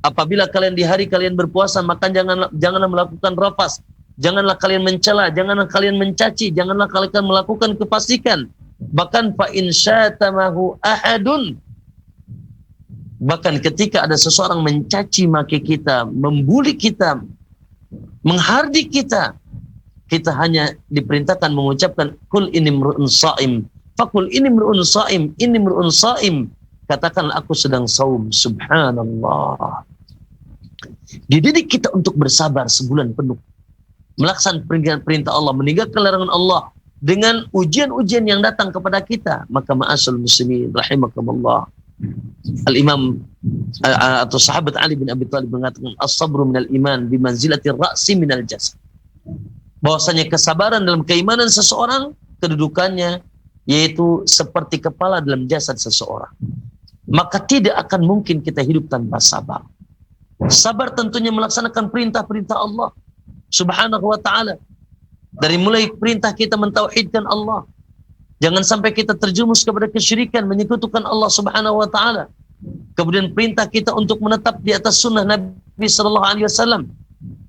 Apabila kalian di hari kalian berpuasa, maka janganlah melakukan rafas, janganlah kalian mencela, janganlah kalian mencaci, janganlah kalian melakukan kefasikan. Bahkan fa in syatamahu ahadun, bahkan ketika ada seseorang mencaci maki kita, membuli kita, menghardik kita, kita hanya diperintahkan mengucapkan kul inni mru'un shaim, fakul inni mru'un shaim, inni mru'un shaim, katakanlah aku sedang saum. Subhanallah. Dididik kita untuk bersabar sebulan penuh, melaksanakan perintah Allah, meninggalkan larangan Allah dengan ujian-ujian yang datang kepada kita. Maka ma'asyiral muslimin rahimakumullah, Al-Imam atau sahabat Ali bin Abi Thalib mengatakan as-sabru minal iman bimanzilati ra'si minal jasad. Bahwasanya kesabaran dalam keimanan seseorang, kedudukannya yaitu seperti kepala dalam jasad seseorang. Maka tidak akan mungkin kita hidup tanpa sabar. Sabar tentunya melaksanakan perintah-perintah Allah Subhanahu wa taala. Dari mulai perintah kita mentauhidkan Allah, jangan sampai kita terjerumus kepada kesyirikan, menyekutukan Allah Subhanahu wa taala. Kemudian perintah kita untuk menetap di atas sunnah Nabi sallallahu alaihi wasallam.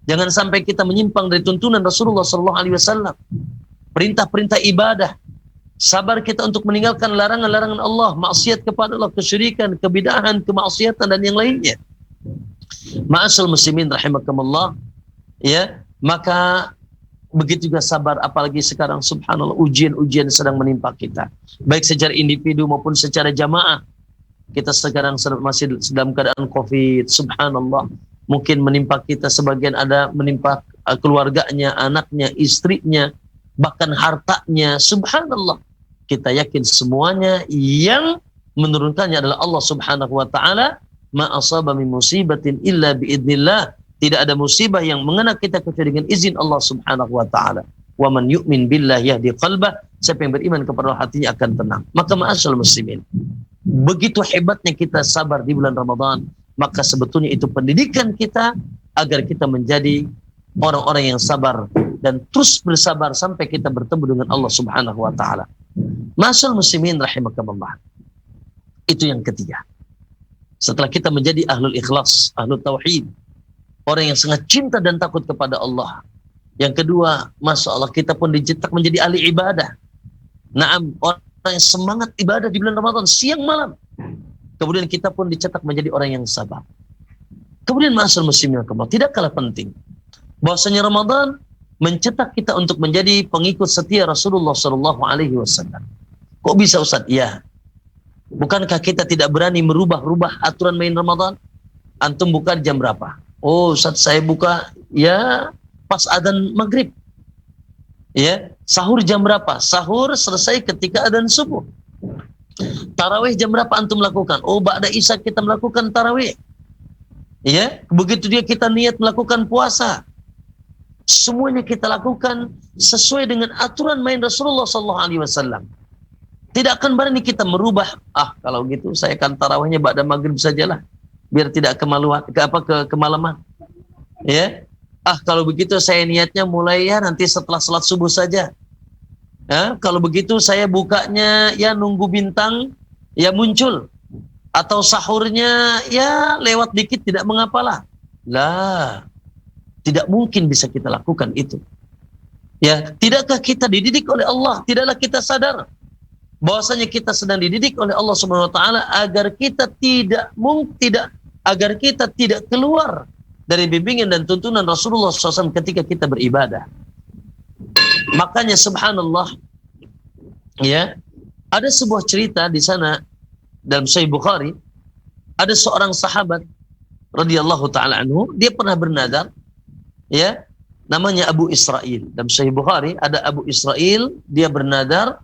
Jangan sampai kita menyimpang dari tuntunan Rasulullah sallallahu alaihi wasallam. Perintah-perintah ibadah. Sabar kita untuk meninggalkan larangan-larangan Allah, maksiat kepada Allah, kesyirikan, kebidahan, kemaksiatan dan yang lainnya. Ma'asyiral muslimin rahimakumullah, ya, maka begitu juga sabar, apalagi sekarang subhanallah ujian-ujian sedang menimpa kita, baik secara individu maupun secara jamaah. Kita sekarang masih dalam keadaan COVID, subhanallah. Mungkin menimpa kita, sebagian ada menimpa keluarganya, anaknya, istrinya, bahkan hartanya, subhanallah. Kita yakin semuanya yang menurunkannya adalah Allah Subhanahu wa taala. Ma asaba min musibatin illa biidznillah. Tidak ada musibah yang mengena kita kecuali dengan izin Allah Subhanahu wa taala. Wa man yu'min billahi yahdi qalbah. Siapa yang beriman kepada Allah, hatinya akan tenang. Maka ma'asyiral muslimin, begitu hebatnya kita sabar di bulan Ramadan, maka sebetulnya itu pendidikan kita agar kita menjadi orang-orang yang sabar dan terus bersabar sampai kita bertemu dengan Allah Subhanahu wa taala. Ma'asyiral muslimin rahimakumullah. Itu yang ketiga. Setelah kita menjadi ahlul ikhlas, ahlul tauhid, orang yang sangat cinta dan takut kepada Allah. Yang kedua, Masya Allah, kita pun dicetak menjadi ahli ibadah. Naam, orang yang semangat ibadah di bulan Ramadan, siang malam. Kemudian kita pun dicetak menjadi orang yang sabar. Kemudian ma'asyiral muslimin, tidak kalah penting, bahwasanya Ramadan mencetak kita untuk menjadi pengikut setia Rasulullah Sallallahu Alaihi Wasallam. Kok bisa Ustaz? Ya, bukankah kita tidak berani merubah-rubah aturan main Ramadan? Antum buka jam berapa? Oh Ustaz, saya buka ya pas adzan maghrib. Ya, sahur jam berapa? Sahur selesai ketika adzan subuh. Tarawih jam berapa antum lakukan? Oh, ba'da isya kita melakukan tarawih. Ya, begitu dia kita niat melakukan puasa. Semuanya kita lakukan sesuai dengan aturan main Rasulullah sallallahu alaihi wasallam. Tidak akan berani kita merubah. Kalau gitu saya akan tarawihnya ba'da maghrib sajalah, biar tidak kemalaman. Ya. Kalau begitu saya niatnya mulai ya nanti setelah salat subuh saja. Ya, kalau begitu saya bukanya ya nunggu bintang ya muncul. atau sahurnya ya lewat dikit tidak mengapalah. Lah, tidak mungkin bisa kita lakukan itu. Ya, tidakkah kita dididik oleh Allah? Tidaklah kita sadar bahwasanya kita sedang dididik oleh Allah Subhanahu wa taala agar kita tidak keluar dari bimbingan dan tuntunan Rasulullah SAW ketika kita beribadah. Makanya subhanallah, ya, ada sebuah cerita di sana dalam Sahih Bukhari, ada seorang sahabat radhiyallahu taala anhu, dia pernah bernadar, ya, namanya Abu Israil. Dalam Sahih Bukhari ada Abu Israil, dia bernadar,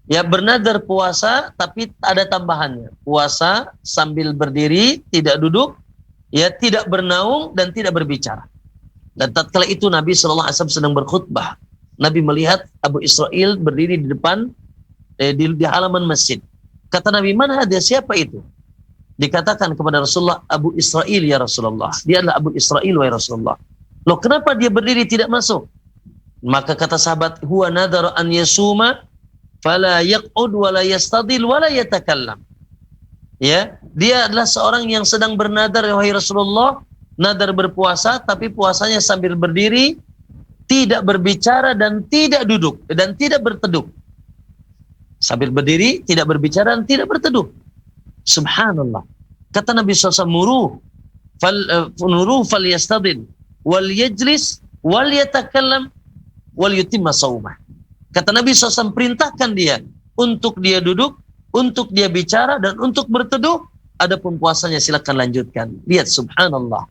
ya, bernadar puasa tapi ada tambahannya. Puasa sambil berdiri, tidak duduk, ya, tidak bernaung dan tidak berbicara. Dan tatkala itu Nabi sallallahu alaihi wasallam sedang berkhutbah. Nabi melihat Abu Israil berdiri di depan di halaman masjid. Kata Nabi, "Mana ada, siapa itu?" Dikatakan kepada Rasulullah, "Abu Israil ya Rasulullah." Dia adalah Abu Israil wahai Rasulullah. Loh, kenapa dia berdiri tidak masuk? Maka kata sahabat, "Huwa nadhara an yasuma fala yaq'ud wa la yastadil wa la yatakallam." Ya, dia adalah seorang yang sedang bernadar wahai Rasulullah, nadar berpuasa tapi puasanya sambil berdiri, tidak berbicara dan tidak duduk dan tidak berteduh. Sambil berdiri, tidak berbicara dan tidak berteduh. Subhanallah. Kata Nabi SAW, "Nuru fal yastadil wal yajlis wal yatakallam wal yutimma saumah." Kata Nabi SAW, perintahkan dia untuk dia duduk, untuk dia bicara dan untuk berteduh. Adapun puasanya silakan lanjutkan. Lihat subhanallah.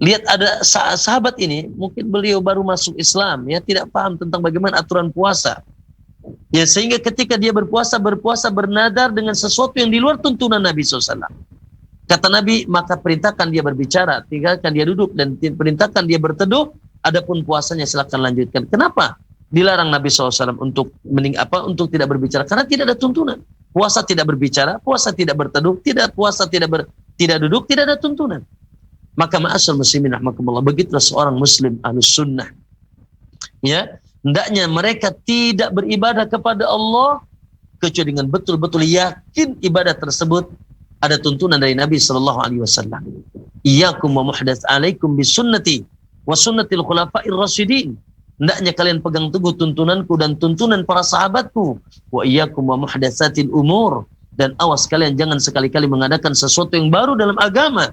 Lihat ada sahabat ini, mungkin beliau baru masuk Islam, ya, tidak paham tentang bagaimana aturan puasa. Ya, sehingga ketika dia berpuasa bernadar dengan sesuatu yang di luar tuntunan Nabi SAW. Kata Nabi, maka perintahkan dia berbicara, tinggalkan dia duduk, dan perintahkan dia berteduh, adapun puasanya silakan lanjutkan. Kenapa dilarang Nabi SAW untuk untuk tidak berbicara? Karena tidak ada tuntunan. Puasa tidak berbicara, puasa tidak berteduh, puasa tidak duduk, tidak ada tuntunan. Maka ma'asyar muslimin rahmakumullah, begitulah seorang muslim ahlus sunnah. Ya, hendaknya mereka tidak beribadah kepada Allah kecuali dengan betul-betul yakin ibadah tersebut ada tuntunan dari Nabi sallallahu alaihi wasallam. Iyyakum wa muhdats alaikum bisunnati wa sunnatil khulafa'ir rasyidin. Hendaknya kalian pegang teguh tuntunanku dan tuntunan para sahabatku. Wa iyyakum wa muhdatsatil umur, dan awas kalian jangan sekali-kali mengadakan sesuatu yang baru dalam agama.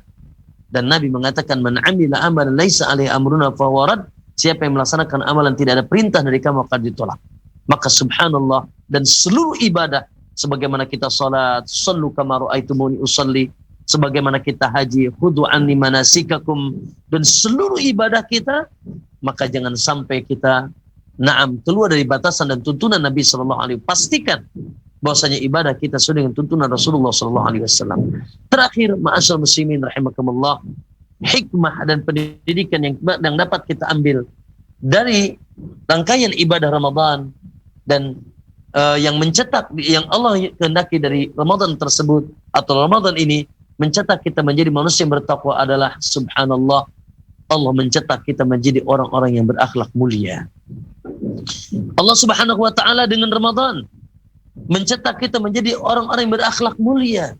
Dan Nabi mengatakan, "Man 'amila amalan laisa alaihi amruna fa huwa rad." Siapa yang melaksanakan amalan tidak ada perintah dari kamu akan ditolak. Maka subhanallah, dan seluruh ibadah sebagaimana kita salat, sallu kama ra'aitumuni usalli, sebagaimana kita haji, khudhu anni manasikakum, dan seluruh ibadah kita, maka jangan sampai kita keluar dari batasan dan tuntunan Nabi sallallahu alaihi wasallam. Pastikan bahwasanya ibadah kita sesuai dengan tuntunan Rasulullah sallallahu alaihi wasallam. Terakhir, ma'asyar muslimin rahimakumullah, hikmah dan pendidikan yang dapat kita ambil dari rangkaian ibadah Ramadan dan yang Allah kehendaki dari Ramadan tersebut, atau Ramadan ini mencetak kita menjadi manusia yang bertakwa adalah subhanallah, Allah mencetak kita menjadi orang-orang yang berakhlak mulia. Allah Subhanahu wa taala dengan Ramadan mencetak kita menjadi orang-orang yang berakhlak mulia.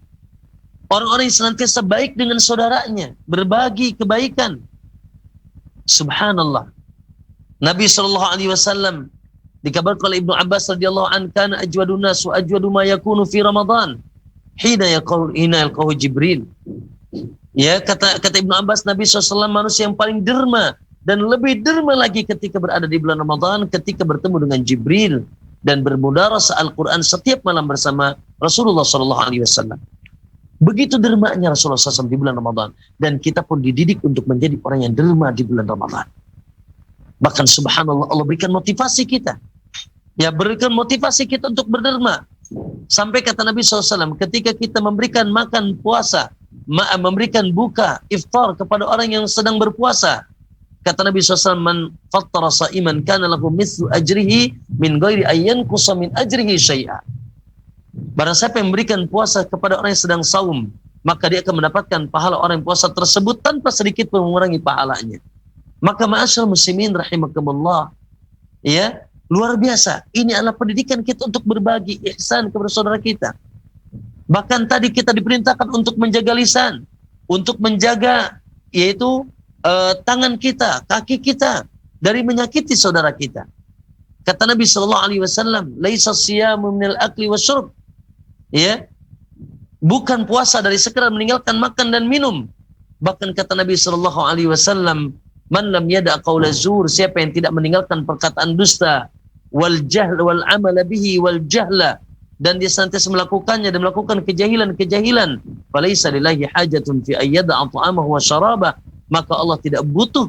Orang-orang yang senantiasa baik dengan saudaranya, berbagi kebaikan. Subhanallah. Nabi SAW dikabarkan oleh Ibnu Abbas radhiyallahu anhu, kana ajwadun nas wa ajwadu ma yakunu fi Ramadan hina yalqahu Jibril. Ya, kata Ibnu Abbas, Nabi SAW manusia yang paling derma dan lebih derma lagi ketika berada di bulan Ramadan, ketika bertemu dengan Jibril dan bermudarasah Al-Quran setiap malam bersama Rasulullah SAW. Begitu dermanya Rasulullah SAW di bulan Ramadan, dan kita pun dididik untuk menjadi orang yang derma di bulan Ramadan. Bahkan subhanallah, Allah berikan motivasi kita, ya, berikan motivasi kita untuk berderma. Sampai kata Nabi SAW, ketika kita memberikan makan puasa, memberikan buka, iftar kepada orang yang sedang berpuasa, kata Nabi SAW, "Man fattara sa'iman kana lahu mithlu ajrihi min ghairi ayyan qusa min ajrihi syai'a." Barang siapa yang memberikan puasa kepada orang yang sedang saum, maka dia akan mendapatkan pahala orang yang puasa tersebut tanpa sedikit pun mengurangi pahalanya. Maka ma'asyar muslimin rahimakumullah, ya, luar biasa. Ini adalah pendidikan kita untuk berbagi ihsan kepada saudara kita. Bahkan tadi kita diperintahkan untuk menjaga lisan, untuk menjaga yaitu tangan kita, kaki kita dari menyakiti saudara kita. Kata Nabi sallallahu alaihi wasallam, "Laisa siyamu minal akli wasyurb." Ya. Bukan puasa dari sekedar meninggalkan makan dan minum. Bahkan kata Nabi sallallahu alaihi wasallam, "Man lam yada' qaula zur," siapa yang tidak meninggalkan perkataan dusta, wal jahl wal amal bihi wal jahla, dan dia senantiasa melakukannya dan melakukan kejahilan-kejahilan, falaisa lillahi hajatun fi ayyada'a ta'amahu wa syarabah, maka Allah tidak butuh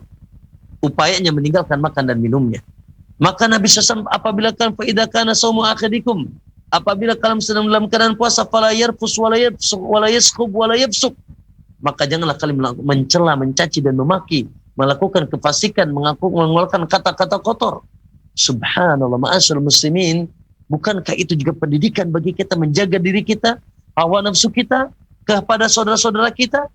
upayanya meninggalkan makan dan minumnya. Maka Nabi SAW apabila kan fa idza kana saumu akhadikum, apabila kalian sedang dalam keadaan puasa, fala yarfus wala yafsuq wala yaskhub wala yafsuq, maka janganlah kalian mencela, mencaci dan memaki, melakukan kefasikan, mengeluarkan kata-kata kotor. Subhanallah, ma'asyiral muslimin, bukankah itu juga pendidikan bagi kita menjaga diri kita, hawa nafsu kita kepada saudara-saudara kita?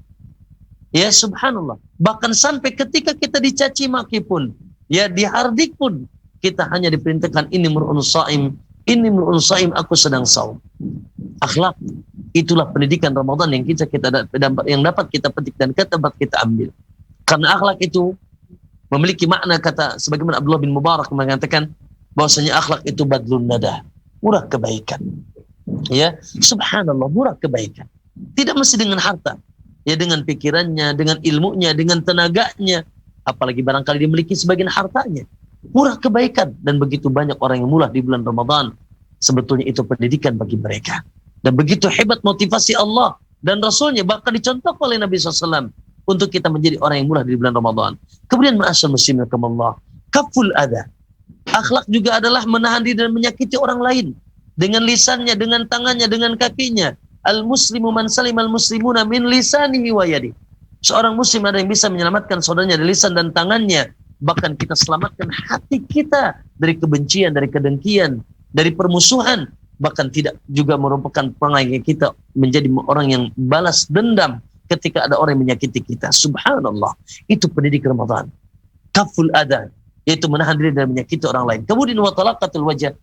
Ya subhanallah. Bahkan sampai ketika kita dicaci maki pun, ya dihardik pun, kita hanya diperintahkan ini mur'un sha'im, aku sedang saum. Akhlak, itulah pendidikan Ramadan yang dapat kita petik dan dapat kita ambil. Karena akhlak itu memiliki makna, kata sebagaimana Abdullah bin Mubarak mengatakan bahwasanya akhlak itu badlun nada, murah kebaikan. Ya, subhanallah, murah kebaikan. Tidak mesti dengan harta, ya dengan pikirannya, dengan ilmunya, dengan tenaganya, apalagi barangkali dimiliki sebagian hartanya. Murah kebaikan, dan begitu banyak orang yang mulah di bulan Ramadan. Sebetulnya itu pendidikan bagi mereka. Dan begitu hebat motivasi Allah dan Rasulnya, bahkan dicontoh oleh Nabi SAW untuk kita menjadi orang yang mulah di bulan Ramadan. Kemudian ma'asyar muslimin rahimakumullah, kaful adha. Akhlak juga adalah menahan diri dan menyakiti orang lain dengan lisannya, dengan tangannya, dengan kakinya. Al-muslimu man salimal muslimuna min lisanihi wa yadi. Seorang muslim ada yang bisa menyelamatkan saudaranya dari lisan dan tangannya. Bahkan kita selamatkan hati kita dari kebencian, dari kedengkian, dari permusuhan. Bahkan tidak juga merupakan perangai kita menjadi orang yang balas dendam ketika ada orang yang menyakiti kita. Subhanallah, itu pendidik Ramadan. Kaful adhan, yaitu menahan diri dan menyakiti orang lain. Kemudian wa talaqatul wajh,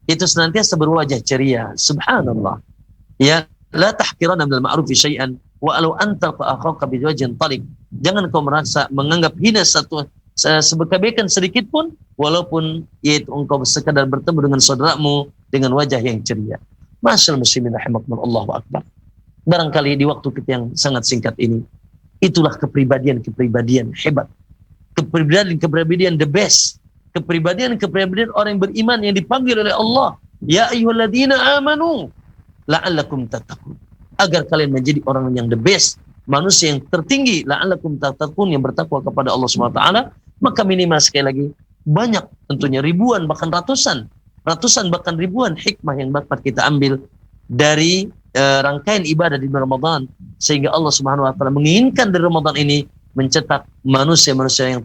itu senantiasa berwajah ceria. Subhanallah. Ya, la tahqiranna minal ma'rufi syai'an wa alau anta fa akhaka bi wajhin taliq. Jangan kau merasa menganggap hina kebaikan sedikit pun, walaupun yaitu engkau sekadar bertemu dengan saudaramu dengan wajah yang ceria. Masyaallah muslimin rahimakumullah, Allahu akbar. Barangkali di waktu kita yang sangat singkat ini, itulah kepribadian hebat, kepribadian the best, kepribadian orang yang beriman yang dipanggil oleh Allah, ya ayyuhalladzina amanu la'allakum tattaqun, agar kalian menjadi orang yang the best, manusia yang tertinggi, la'allakum tattaqun, yang bertakwa kepada Allah Subhanahu wa taala. Maka minimal sekali lagi banyak, tentunya ribuan bahkan ratusan bahkan ribuan hikmah yang dapat kita ambil dari rangkaian ibadah di bulan Ramadan, sehingga Allah Subhanahu wa taala menginginkan dari Ramadan ini mencetak manusia-manusia yang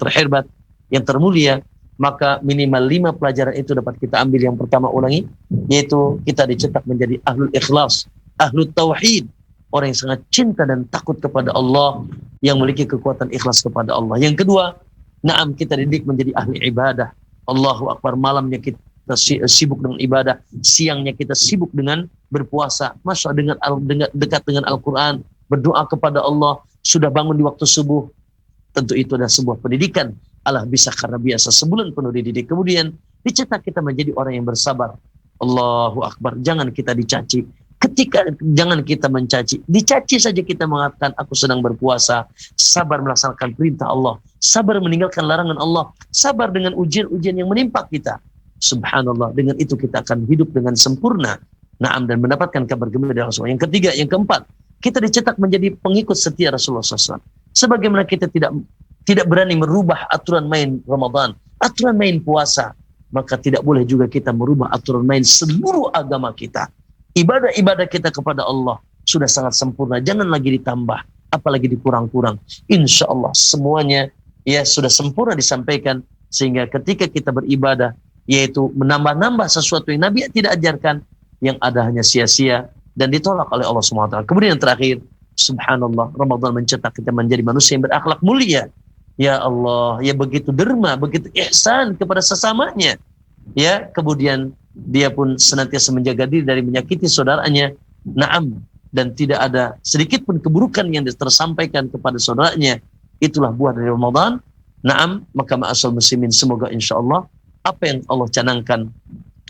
terhebat, yang termulia. Maka minimal 5 pelajaran itu dapat kita ambil. Yang pertama, ulangi, yaitu kita dicetak menjadi ahlul ikhlas, ahlul tauhid, orang yang sangat cinta dan takut kepada Allah, yang memiliki kekuatan ikhlas kepada Allah. Yang kedua, naam, kita didik menjadi ahli ibadah. Allahu akbar, malamnya kita sibuk dengan ibadah, siangnya kita sibuk dengan berpuasa, masya Allah, dengan dekat dengan Al-Quran, berdoa kepada Allah, sudah bangun di waktu subuh. Tentu itu adalah sebuah pendidikan. Allah bisa karena biasa sebulan penuh dididik. Kemudian dicetak kita menjadi orang yang bersabar. Allahu akbar, jangan kita dicaci. Jangan kita mencaci, dicaci saja kita mengatakan aku sedang berpuasa, sabar melaksanakan perintah Allah, sabar meninggalkan larangan Allah, sabar dengan ujian-ujian yang menimpa kita. Subhanallah, dengan itu kita akan hidup dengan sempurna, naam, dan mendapatkan kabar gembira dari Rasulullah. Yang ketiga, yang keempat, kita dicetak menjadi pengikut setia Rasulullah SAW. Sebagaimana kita tidak berani merubah aturan main Ramadan, aturan main puasa, maka tidak boleh juga kita merubah aturan main seluruh agama kita. Ibadah-ibadah kita kepada Allah sudah sangat sempurna, jangan lagi ditambah, apalagi dikurang-kurang. Insya Allah semuanya ya sudah sempurna disampaikan, sehingga ketika kita beribadah, yaitu menambah-nambah sesuatu yang Nabi tidak ajarkan, yang ada hanya sia-sia dan ditolak oleh Allah SWT. Kemudian yang terakhir, subhanallah, Ramadan mencetak kita menjadi manusia yang berakhlak mulia. Ya Allah, ya begitu derma, begitu ihsan kepada sesamanya. Ya, kemudian dia pun senantiasa menjaga diri dari menyakiti saudaranya, Naam, dan tidak ada sedikit pun keburukan yang tersampaikan kepada saudaranya, itulah buah dari Ramadan. Naam, maka ma'asal muslimin, semoga insyaallah apa yang Allah canangkan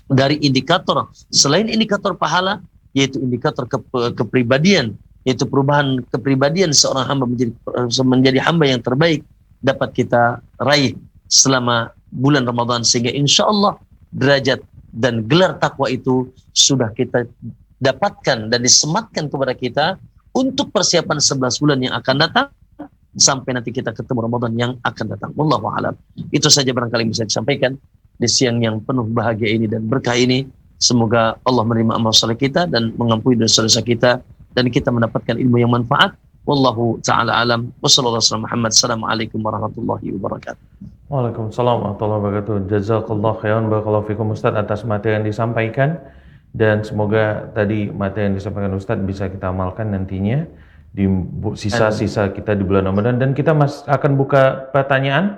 dari indikator selain indikator pahala, yaitu indikator kepribadian, yaitu perubahan kepribadian seorang hamba menjadi hamba yang terbaik, dapat kita raih selama bulan Ramadan, sehingga insyaallah derajat dan gelar takwa itu sudah kita dapatkan dan disematkan kepada kita untuk persiapan 11 bulan yang akan datang, sampai nanti kita ketemu Ramadan yang akan datang. Wallahu a'lam. Itu saja barangkali bisa disampaikan di siang yang penuh bahagia ini dan berkah ini. Semoga Allah menerima amal saleh kita dan mengampuni dosa-dosa kita, dan kita mendapatkan ilmu yang manfaat. Wallahu ta'ala alam. Wassalamualaikum Muhammad. Assalamualaikum warahmatullahi wabarakatuh. Waalaikumsalam warahmatullahi wabarakatuh. Jazakallah khairan, barakallahu fikum Ustaz atas materi yang disampaikan, dan semoga tadi materi yang disampaikan Ustaz bisa kita amalkan nantinya di sisa-sisa kita di bulan Ramadan. Dan kita akan buka pertanyaan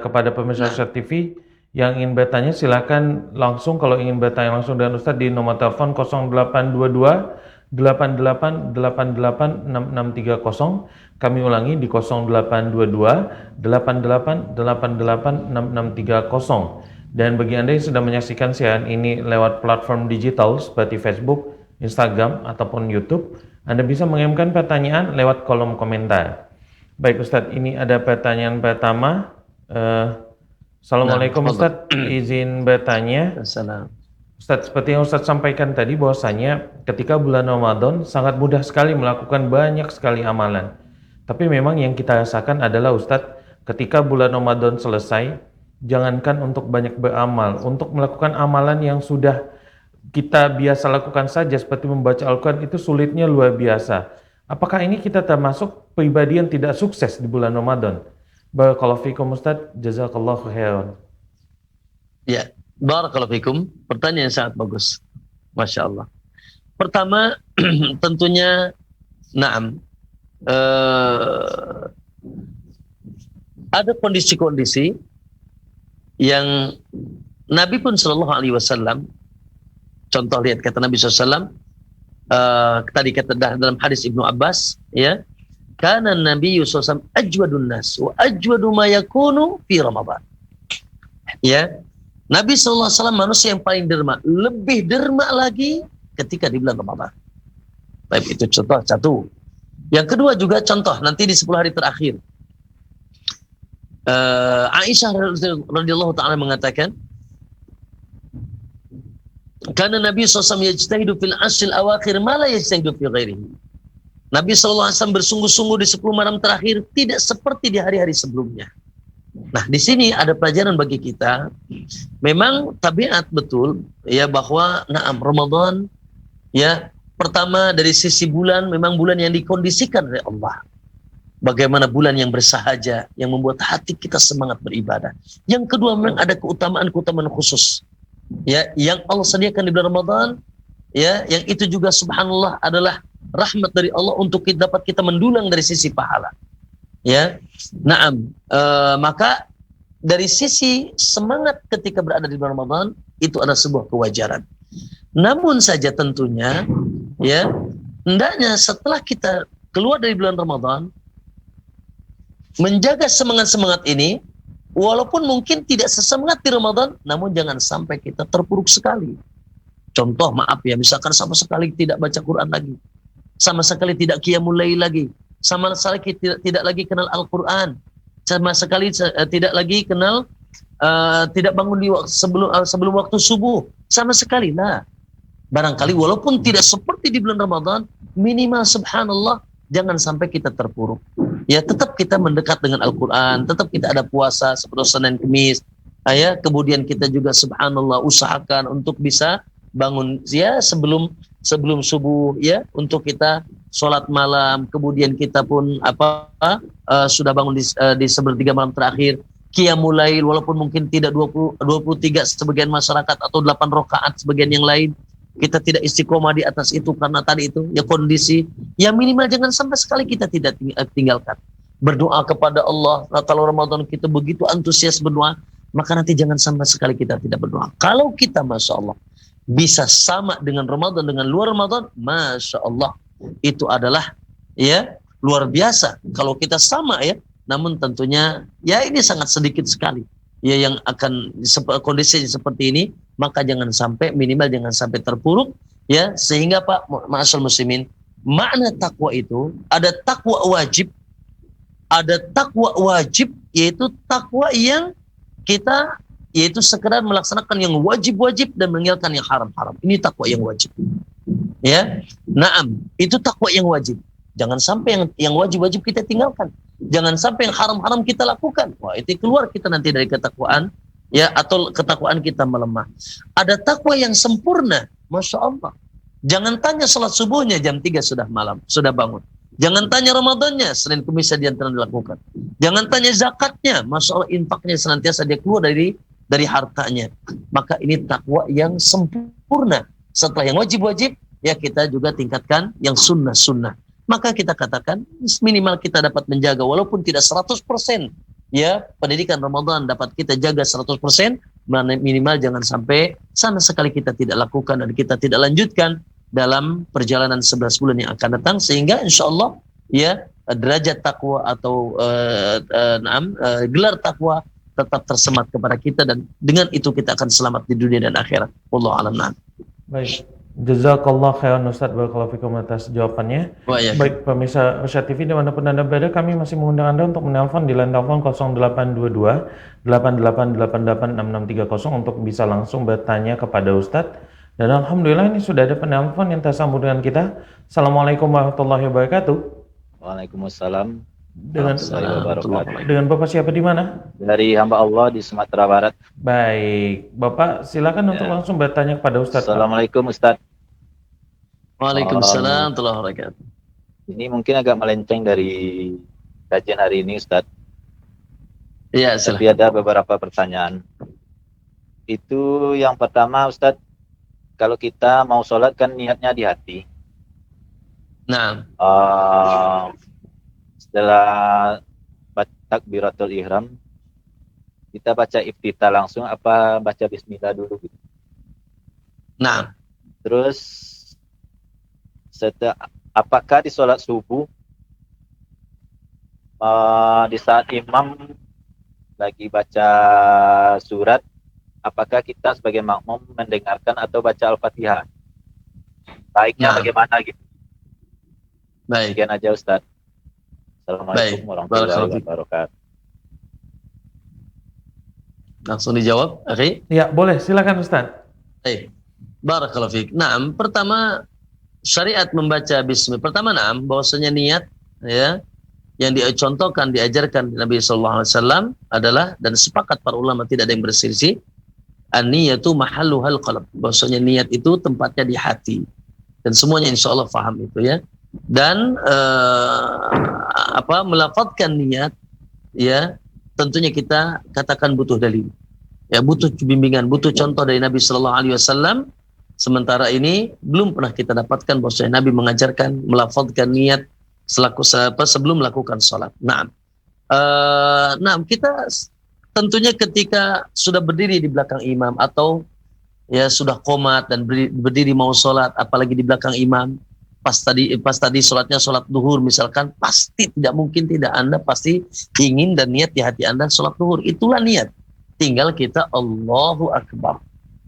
kepada pemirsa Ustaz TV yang ingin bertanya. Silakan langsung, kalau ingin bertanya langsung dengan Ustaz di nomor telepon 0822 88886630. Kami ulangi di 0822 88886630. Dan bagi Anda yang sedang menyaksikan siaran ini lewat platform digital seperti Facebook, Instagram ataupun YouTube, Anda bisa mengirimkan pertanyaan lewat kolom komentar. Baik Ustadz, ini ada pertanyaan pertama. Assalamualaikum Ustadz, izin bertanya. Ustadz, seperti yang Ustadz sampaikan tadi, bahwasanya ketika bulan Ramadan sangat mudah sekali melakukan banyak sekali amalan. Tapi memang yang kita rasakan adalah Ustadz, ketika bulan Ramadan selesai, jangankan untuk banyak beramal, untuk melakukan amalan yang sudah kita biasa lakukan saja seperti membaca Al-Quran itu sulitnya luar biasa. Apakah ini kita termasuk pribadi yang tidak sukses di bulan Ramadan? Barakallahu fikum Ustaz, jazakallahu khairan. Ya, barakallahu fikum. Pertanyaan yang sangat bagus. Masya Allah. Pertama, tentunya naam, ada kondisi-kondisi yang Nabi pun Shallallahu Alaihi Wasallam, contoh lihat kata Nabi SAW, tadi kata dalam hadis Ibnu Abbas, ya, karena Nabi SAW ajwadun nas wa ajwadu ma yakunu fi Ramadan. Ya, Nabi SAW manusia yang paling derma, lebih derma lagi ketika di bulan Ramadan. Baik, itu contoh satu. Yang kedua juga contoh nanti di 10 hari terakhir. Aisyah radhiyallahu taala mengatakan, karena Nabi SAW yajtahidu fil ashril awakhir ma la yajtahidu fi ghairihi. Nabi SAW bersungguh-sungguh di 10 malam terakhir tidak seperti di hari-hari sebelumnya. Nah, di sini ada pelajaran bagi kita. Memang tabiat betul ya bahwa naam Ramadan ya, pertama dari sisi bulan, memang bulan yang dikondisikan oleh Allah. Bagaimana bulan yang bersahaja, yang membuat hati kita semangat beribadah. Yang kedua, memang ada keutamaan-keutamaan khusus ya yang Allah sediakan di bulan Ramadan, ya, yang itu juga subhanallah adalah rahmat dari Allah untuk dapat kita mendulang dari sisi pahala. Ya, naam. Maka dari sisi semangat ketika berada di bulan Ramadan itu adalah sebuah kewajaran. Namun saja tentunya, ya, hendaknya setelah kita keluar dari bulan Ramadan, menjaga semangat-semangat ini, walaupun mungkin tidak sesemangat di Ramadan, namun jangan sampai kita terpuruk sekali. Contoh, maaf ya, misalkan sama sekali tidak baca Quran lagi, sama sekali tidak qiyamul lail lagi, sama sekali tidak lagi kenal Al-Quran, sama sekali tidak lagi kenal, tidak bangun di sebelum waktu subuh, sama sekali. Nah, barangkali walaupun tidak seperti di bulan Ramadan, minimal subhanallah, jangan sampai kita terpuruk. Ya, tetap kita mendekat dengan Al-Quran, tetap kita ada puasa seperti Senin Kamis, ya, kemudian kita juga subhanallah usahakan untuk bisa bangun ya sebelum subuh, ya, untuk kita sholat malam, kemudian kita pun sudah bangun di sepertiga malam terakhir, qiyamul lail walaupun mungkin tidak 23 sebagian masyarakat atau 8 rakaat sebagian yang lain, kita tidak istiqomah di atas itu karena tadi itu ya kondisi, ya minimal jangan sampai sekali kita tidak tinggalkan. Berdoa kepada Allah. Nah, kalau Ramadan kita begitu antusias berdoa, maka nanti jangan sampai sekali kita tidak berdoa. Kalau kita Masya Allah bisa sama dengan Ramadan dengan luar Ramadan, Masya Allah, itu adalah ya luar biasa. Kalau kita sama ya, namun tentunya ya ini sangat sedikit sekali ya yang akan kondisi seperti ini, maka jangan sampai, minimal jangan sampai terpuruk ya, sehingga Pak ma'asyiral muslimin, makna takwa itu ada takwa wajib, yaitu takwa yang kita yaitu sekedar melaksanakan yang wajib-wajib dan meninggalkan yang haram-haram. Ini takwa yang wajib. Ya. Naam, itu takwa yang wajib. Jangan sampai yang wajib-wajib kita tinggalkan. Jangan sampai yang haram-haram kita lakukan. Wah, itu keluar kita nanti dari ketakwaan ya, atau ketakwaan kita melemah. Ada takwa yang sempurna, Masya Allah. Jangan tanya salat subuhnya jam 3 sudah malam, sudah bangun. Jangan tanya Ramadannya, Senin Kamis dia dilakukan. Jangan tanya zakatnya, Masya Allah, infaknya senantiasa dia keluar dari hartanya. Maka ini takwa yang sempurna. Setelah yang wajib-wajib, ya kita juga tingkatkan yang sunnah-sunnah. Maka kita katakan minimal kita dapat menjaga walaupun tidak 100%, ya pendidikan Ramadan dapat kita jaga 100%, minimal jangan sampai sama sekali kita tidak lakukan dan kita tidak lanjutkan dalam perjalanan 11 bulan yang akan datang, sehingga insya Allah ya derajat takwa atau gelar takwa tetap tersemat kepada kita, dan dengan itu kita akan selamat di dunia dan akhirat. Wallahu a'lam. Baik. Jazakallah khairan Ustaz, barakallahu fikum atas jawabannya. Baik pemirsa Rosyad TV dimanapun Anda berada, kami masih mengundang Anda untuk menelpon di line telepon 0822 8888 6630 untuk bisa langsung bertanya kepada Ustadz. Dan alhamdulillah ini sudah ada penelpon yang tersambung dengan kita. Assalamualaikum warahmatullahi wabarakatuh. Waalaikumsalam. Dengan Bapak siapa di mana? Dari hamba Allah di Sumatera Barat. Baik, Bapak silakan untuk langsung bertanya kepada Ustadz. Assalamualaikum Ustadz. Waalaikumsalam warahmatullahi wabarakatuh. Ini mungkin agak melenceng dari kajian hari ini Ustadz. Iya, tapi ada beberapa pertanyaan. Itu yang pertama Ustadz, kalau kita mau sholat kan niatnya di hati. Nah. Setelah takbiratul ihram, kita baca iftitah langsung apa baca bismillah dulu gitu. Nah, terus apakah di sholat subuh di saat imam lagi baca surat, apakah kita sebagai makmum mendengarkan atau baca Al-Fatihah? Baiknya bagaimana gitu? Baik. Sekian aja Ustaz. Assalamualaikum warahmatullahi wabarakatuh. Langsung dijawab, oke? Ya, boleh. Silakan Ustaz. Barakallahu fiik. Nah, pertama syariat membaca bismillah. Pertama, bahwasanya niat ya yang dicontohkan, diajarkan Nabi sallallahu alaihi wasallam adalah, dan sepakat para ulama tidak ada yang berselisih, an-niyatu mahalluhal qalb. Bahwasanya niat itu tempatnya di hati. Dan semuanya insyaallah paham itu ya. Dan melafadzkan niat ya tentunya kita katakan butuh dalil ya, butuh bimbingan, butuh contoh dari Nabi Sallallahu Alaihi Wasallam. Sementara ini belum pernah kita dapatkan bahwa Nabi mengajarkan melafadzkan niat sebelum melakukan sholat. Nah, kita tentunya ketika sudah berdiri di belakang imam atau ya sudah qomat dan berdiri mau sholat, apalagi di belakang imam. Pas tadi sholatnya sholat duhur misalkan, pasti tidak mungkin tidak, Anda pasti ingin dan niat di hati Anda sholat duhur, itulah niat. Tinggal kita Allahu Akbar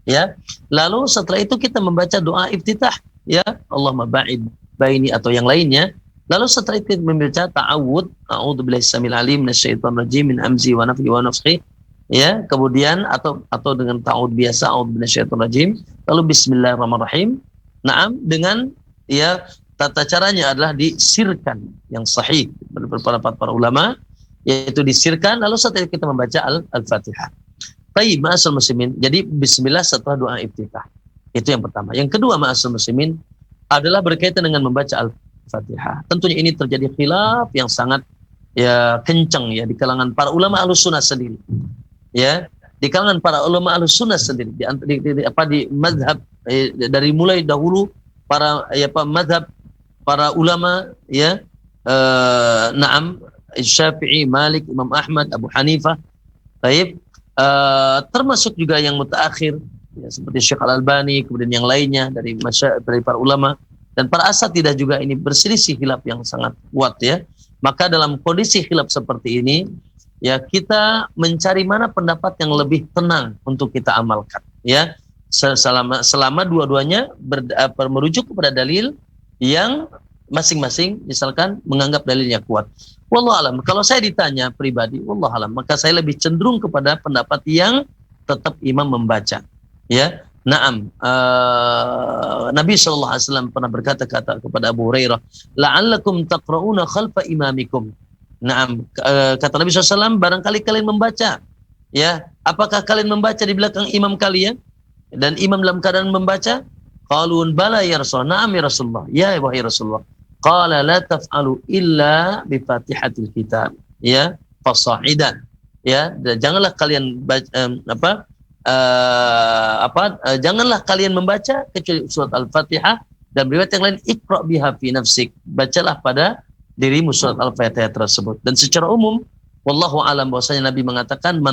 ya. Lalu setelah itu kita membaca doa iftitah ya, Allahumma ba'id baini atau yang lainnya. Lalu setelah itu kita membaca ta'awud, a'udzubillahi samil alim minasyaitonir rajim min hamzi wa nafthihi wa nafthihi ya. Kemudian atau dengan ta'awud biasa, a'udzubillahi minasyaitonir rajim. Lalu bismillahirrahmanirrahim. Naam, dengan ya tata caranya adalah disirkan yang sahih berpendapat para ulama, yaitu disirkan lalu setelah kita membaca Al-Fatihah. Baik, ma'asyiral muslimin. Jadi bismillah setelah doa iftitah. Itu yang pertama. Yang kedua, ma'asyiral muslimin, adalah berkaitan dengan membaca Al-Fatihah. Tentunya ini terjadi khilaf yang sangat ya kencang ya di kalangan para ulama Ahlussunnah sendiri. Ya, di kalangan para ulama Ahlussunnah sendiri di mazhab dari mulai dahulu para mazhab para ulama ya, Syafi'i, Malik, Imam Ahmad, Abu Hanifah, termasuk juga yang mutaakhir ya, seperti Syekh Al-Albani, kemudian yang lainnya dari dari para ulama dan para asatidah juga ini berselisih khilaf yang sangat kuat ya. Maka dalam kondisi khilaf seperti ini ya kita mencari mana pendapat yang lebih tenang untuk kita amalkan ya. Selama dua-duanya merujuk kepada dalil yang masing-masing misalkan menganggap dalilnya kuat. Wallahu alam. Kalau saya ditanya pribadi, wallahu alam, maka saya lebih cenderung kepada pendapat yang tetap imam membaca. Ya, naam. Nabi SAW pernah berkata kepada Abu Hurairah, la'allakum taqra'una khalfa imamikum. Naam. Kata Nabi SAW, barangkali kalian membaca. Ya, apakah kalian membaca di belakang imam kalian? Dan imam dalam keadaan membaca? Qalun bala ya Rasulullah. Na'am ya Rasulullah. Ya wahai Rasulullah. Qala la taf'alu illa bi Fatihatil Kitab. Ya, fasahidan. Ya, janganlah kalian janganlah kalian membaca kecuali surat Al-Fatihah, dan riwayat yang lain iqra biha fi nafsik. Bacalah pada dirimu surat Al-Fatihah tersebut. Dan secara umum wallahu alam bahwasanya Nabi mengatakan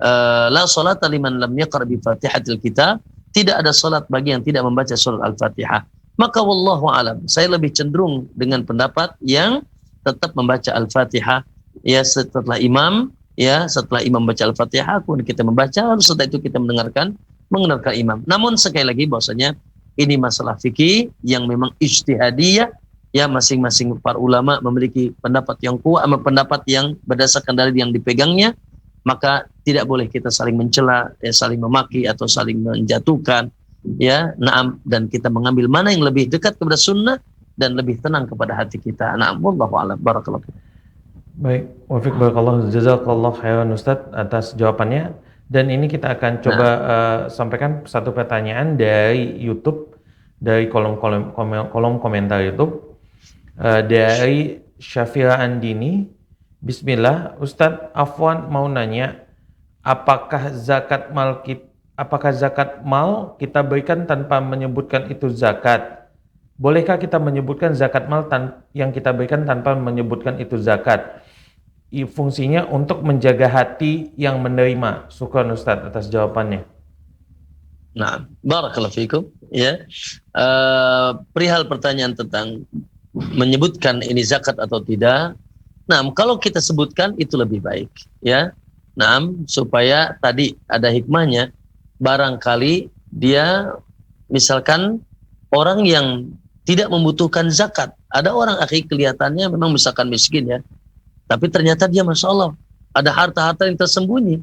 la salata liman lam yaqra bi Fatihatil Kitab. Tidak ada salat bagi yang tidak membaca surat Al-Fatihah. Maka wallahu alam, saya lebih cenderung dengan pendapat yang tetap membaca Al-Fatihah ya setelah imam baca Al-Fatihah kemudian kita membaca, lalu setelah itu kita mendengarkan imam. Namun sekali lagi bahwasanya ini masalah fikih yang memang ijtihadiyah ya, masing-masing para ulama memiliki pendapat yang kuat, pendapat yang berdasarkan dalil yang dipegangnya, maka tidak boleh kita saling mencela, ya, saling memaki atau saling menjatuhkan ya, naam, dan kita mengambil mana yang lebih dekat kepada sunnah dan lebih tenang kepada hati kita. Naam, wallahu a'lam. Barakallahu. Baik, wafiq barakallahu, jazakallahu khairan Ustadz atas jawabannya. Dan ini kita akan coba sampaikan satu pertanyaan dari YouTube, dari kolom komentar YouTube, dari Syafira Andini. Bismillah, Ustadz Afwan mau nanya, apakah zakat mal kita berikan tanpa menyebutkan itu zakat? Bolehkah kita menyebutkan zakat mal yang kita berikan tanpa menyebutkan itu zakat? Fungsinya untuk menjaga hati yang menerima. Syukran Ustadz atas jawabannya. Nah, barakallahu fikum. Ya, perihal pertanyaan tentang menyebutkan ini zakat atau tidak. Nah, kalau kita sebutkan itu lebih baik, ya. Nah, supaya tadi ada hikmahnya. Barangkali dia misalkan orang yang tidak membutuhkan zakat. Ada orang kelihatannya memang misalkan miskin ya, tapi ternyata dia masya Allah ada harta-harta yang tersembunyi,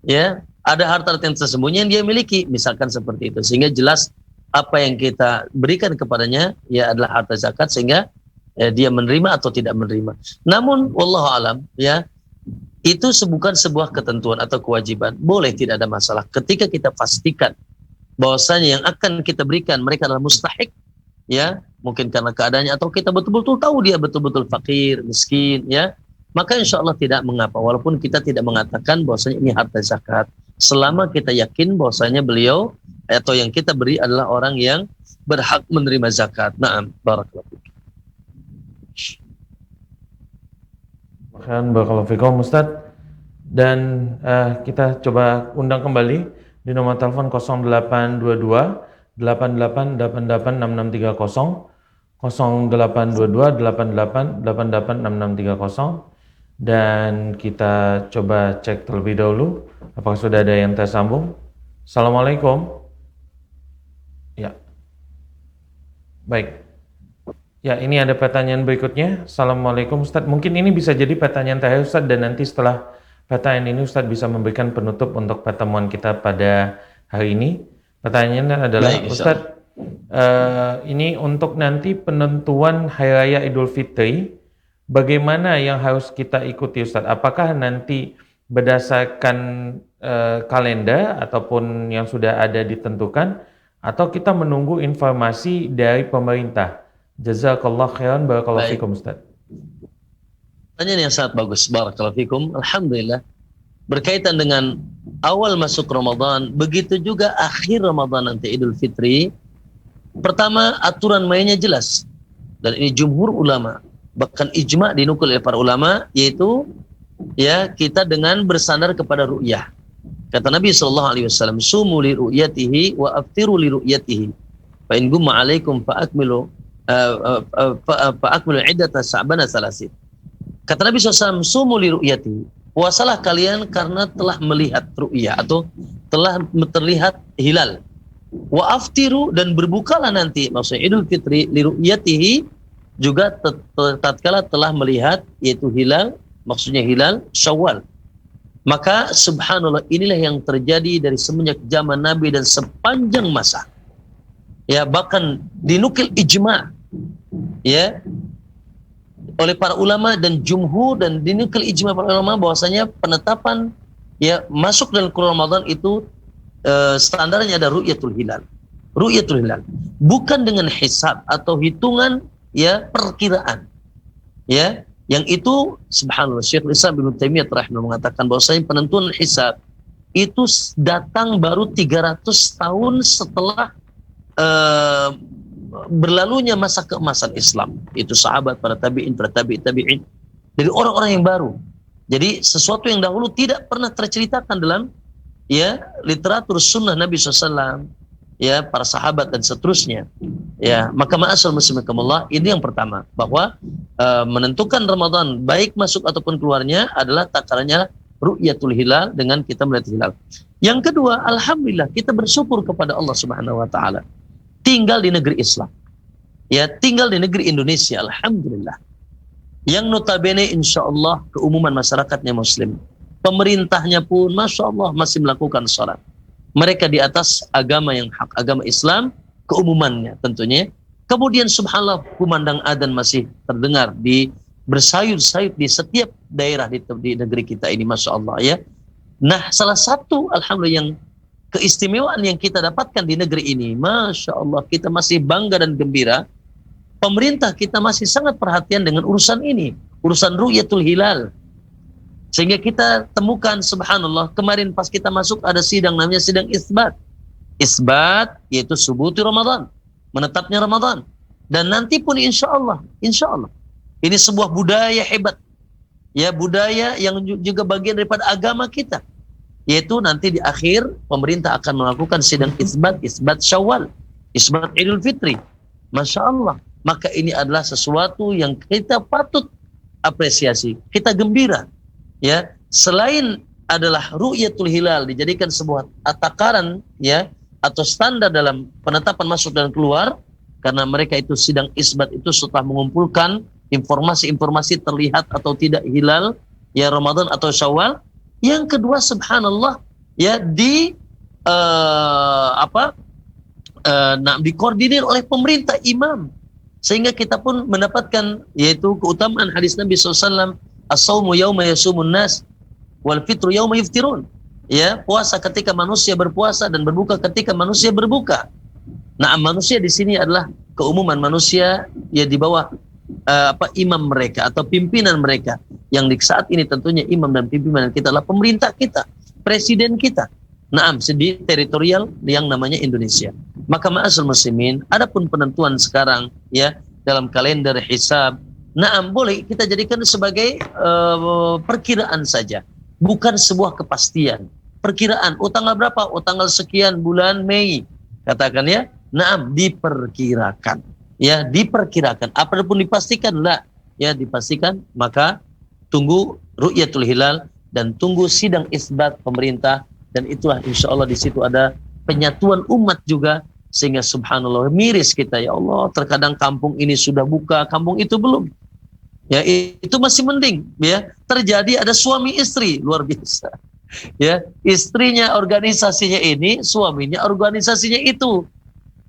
ya. Ada harta-harta yang tersembunyi yang dia miliki, misalkan seperti itu. Sehingga jelas apa yang kita berikan kepadanya ya adalah harta zakat, sehingga dia menerima atau tidak menerima. Namun wallahu alam ya, itu bukan sebuah ketentuan atau kewajiban. Boleh, tidak ada masalah ketika kita pastikan bahwasanya yang akan kita berikan mereka adalah mustahik ya, mungkin karena keadaannya atau kita betul-betul tahu dia betul-betul fakir, miskin ya, maka insya Allah tidak mengapa walaupun kita tidak mengatakan bahwasanya ini harta zakat, selama kita yakin bahwasanya beliau atau yang kita beri adalah orang yang berhak menerima zakat. Naam, barakallahu. Barakallahu fikum Ustadz. Dan kita coba undang kembali di nomor telepon 0822 88886630, 0822 88886630, dan kita coba cek terlebih dahulu apakah sudah ada yang tersambung. Assalamualaikum. Ya. Baik. Ya, ini ada pertanyaan berikutnya. Assalamualaikum Ustadz. Mungkin ini bisa jadi pertanyaan terakhir Ustadz, dan nanti setelah pertanyaan ini Ustadz bisa memberikan penutup untuk pertemuan kita pada hari ini. Pertanyaannya adalah, Ustadz, ini untuk nanti penentuan Hari Raya Idul Fitri, bagaimana yang harus kita ikuti Ustadz? Apakah nanti berdasarkan kalender ataupun yang sudah ada ditentukan, atau kita menunggu informasi dari pemerintah? Jazakallah khairan, barakallahu fikum Ustaz. Pertanyaan yang sangat bagus, barakallahu fikum. Alhamdulillah. Berkaitan dengan awal masuk Ramadan, begitu juga akhir Ramadan nanti Idul Fitri. Pertama, aturan mainnya jelas. Dan ini jumhur ulama, bahkan ijma dinukul oleh para ulama, yaitu ya kita dengan bersandar kepada ru'yah. Kata Nabi SAW, sumu li ru'yatihi wa aftiru li ru'yatihi. Fa in gumma alaikum fa akmilu iddata sa'bana salasin. Kata Nabi SAW, sumu li ru'yatihi. Puasalah kalian karena telah melihat ru'yah atau telah terlihat hilal. Wa aftiru, dan berbukalah nanti, maksudnya Idul Fitri li ru'yatihi, juga tatkala telah melihat, yaitu hilal, maksudnya hilal Syawal. Maka subhanallah, inilah yang terjadi dari semenjak zaman Nabi dan sepanjang masa. Ya, bahkan dinukil ijma' ya oleh para ulama dan jumhur, dan dinukil ijma' para ulama bahwasanya penetapan ya masuk dalam Ramadan itu standarnya ada ru'yatul hilal. Ru'yatul hilal bukan dengan hisab atau hitungan ya perkiraan. Ya, yang itu subhanallah Syekhul Islam Ibnu Taimiyah rahimahullah mengatakan bahwasanya penentuan hisab itu datang baru 300 tahun setelah berlalunya masa keemasan Islam. Itu sahabat, para tabi'in, para tabi'in, dari orang-orang yang baru. Jadi sesuatu yang dahulu tidak pernah terceritakan dalam ya literatur sunnah Nabi SAW, ya para sahabat dan seterusnya. Ya, maka ma'asal muslimakumullah, ini yang pertama, bahwa menentukan Ramadan baik masuk ataupun keluarnya adalah takarannya ru'yatul hilal, dengan kita melihat hilal. Yang kedua, alhamdulillah kita bersyukur kepada Allah Subhanahu wa taala. Tinggal di negeri Islam. Ya, tinggal di negeri Indonesia, alhamdulillah. Yang notabene insyaallah keumuman masyarakatnya muslim. Pemerintahnya pun masya Allah masih melakukan salat. Mereka di atas agama yang hak, agama Islam, keumumannya tentunya. Kemudian subhanallah kumandang adzan masih terdengar di bersayut-sayut di setiap daerah di negeri kita ini, masya Allah ya. Nah, salah satu alhamdulillah yang keistimewaan yang kita dapatkan di negeri ini, masya Allah, kita masih bangga dan gembira. Pemerintah kita masih sangat perhatian dengan urusan ini, urusan ru'yatul hilal. Sehingga kita temukan subhanallah, kemarin pas kita masuk ada sidang namanya sidang isbat. Isbat yaitu subuti Ramadan, menetapnya Ramadan. Dan nanti pun insya Allah, ini sebuah budaya hebat. Ya, budaya yang juga bagian daripada agama kita. Yaitu nanti di akhir pemerintah akan melakukan sidang isbat Syawal, isbat Idul Fitri. Masya Allah. Maka ini adalah sesuatu yang kita patut apresiasi, kita gembira. Ya, selain adalah ru'yatul hilal dijadikan sebuah takaran ya atau standar dalam penetapan masuk dan keluar, karena mereka itu sidang isbat itu setelah mengumpulkan informasi-informasi terlihat atau tidak hilal ya Ramadan atau Syawal. Yang kedua subhanallah ya dikoordinir oleh pemerintah imam, sehingga kita pun mendapatkan yaitu keutamaan hadis Nabi SAW, as-sawmu yawma yasumun nas wal fitru yawma yuftirun. Ya, puasa ketika manusia berpuasa dan berbuka ketika manusia berbuka. Nah, manusia di sini adalah keumuman manusia ya di bawah imam mereka atau pimpinan mereka, yang di saat ini tentunya imam dan pimpinan kita adalah pemerintah kita, presiden kita. Naam, di teritorial yang namanya Indonesia. Maka ma'asal muslimin, adapun penentuan sekarang ya dalam kalender hisab, naam boleh kita jadikan sebagai perkiraan saja, bukan sebuah kepastian. Perkiraan, tanggal berapa? Tanggal sekian bulan Mei. Katakan ya, naam diperkirakan. Ya, diperkirakan. Apapun dipastikan lah, ya dipastikan. Maka tunggu ru'yatul hilal dan tunggu sidang isbat pemerintah, dan itulah insya Allah di situ ada penyatuan umat juga, sehingga subhanallah miris kita, ya Allah, terkadang kampung ini sudah buka, kampung itu belum. Ya, itu masih mending ya. Terjadi ada suami istri luar biasa. Ya, istrinya organisasinya ini, suaminya organisasinya itu.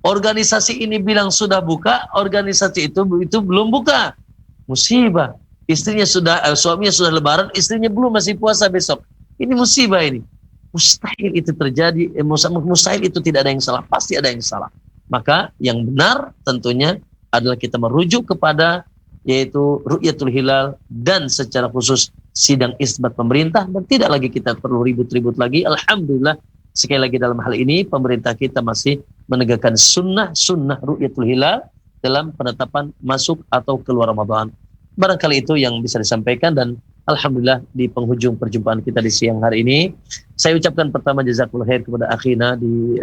Organisasi ini bilang sudah buka, organisasi itu belum buka. Musibah. Istrinya sudah, suaminya sudah lebaran, istrinya belum, masih puasa besok. Ini musibah ini. Mustahil itu terjadi, mustahil itu tidak ada yang salah, pasti ada yang salah. Maka yang benar tentunya adalah kita merujuk kepada yaitu ru'yatul hilal dan secara khusus sidang isbat pemerintah, dan tidak lagi kita perlu ribut-ribut lagi. Alhamdulillah, sekali lagi dalam hal ini pemerintah kita masih menegakkan sunnah ru'yatul hilal dalam penetapan masuk atau keluar Ramadan. Barangkali itu yang bisa disampaikan, dan Alhamdulillah di penghujung perjumpaan kita di siang hari ini, saya ucapkan pertama jazakallahu khair kepada akhina di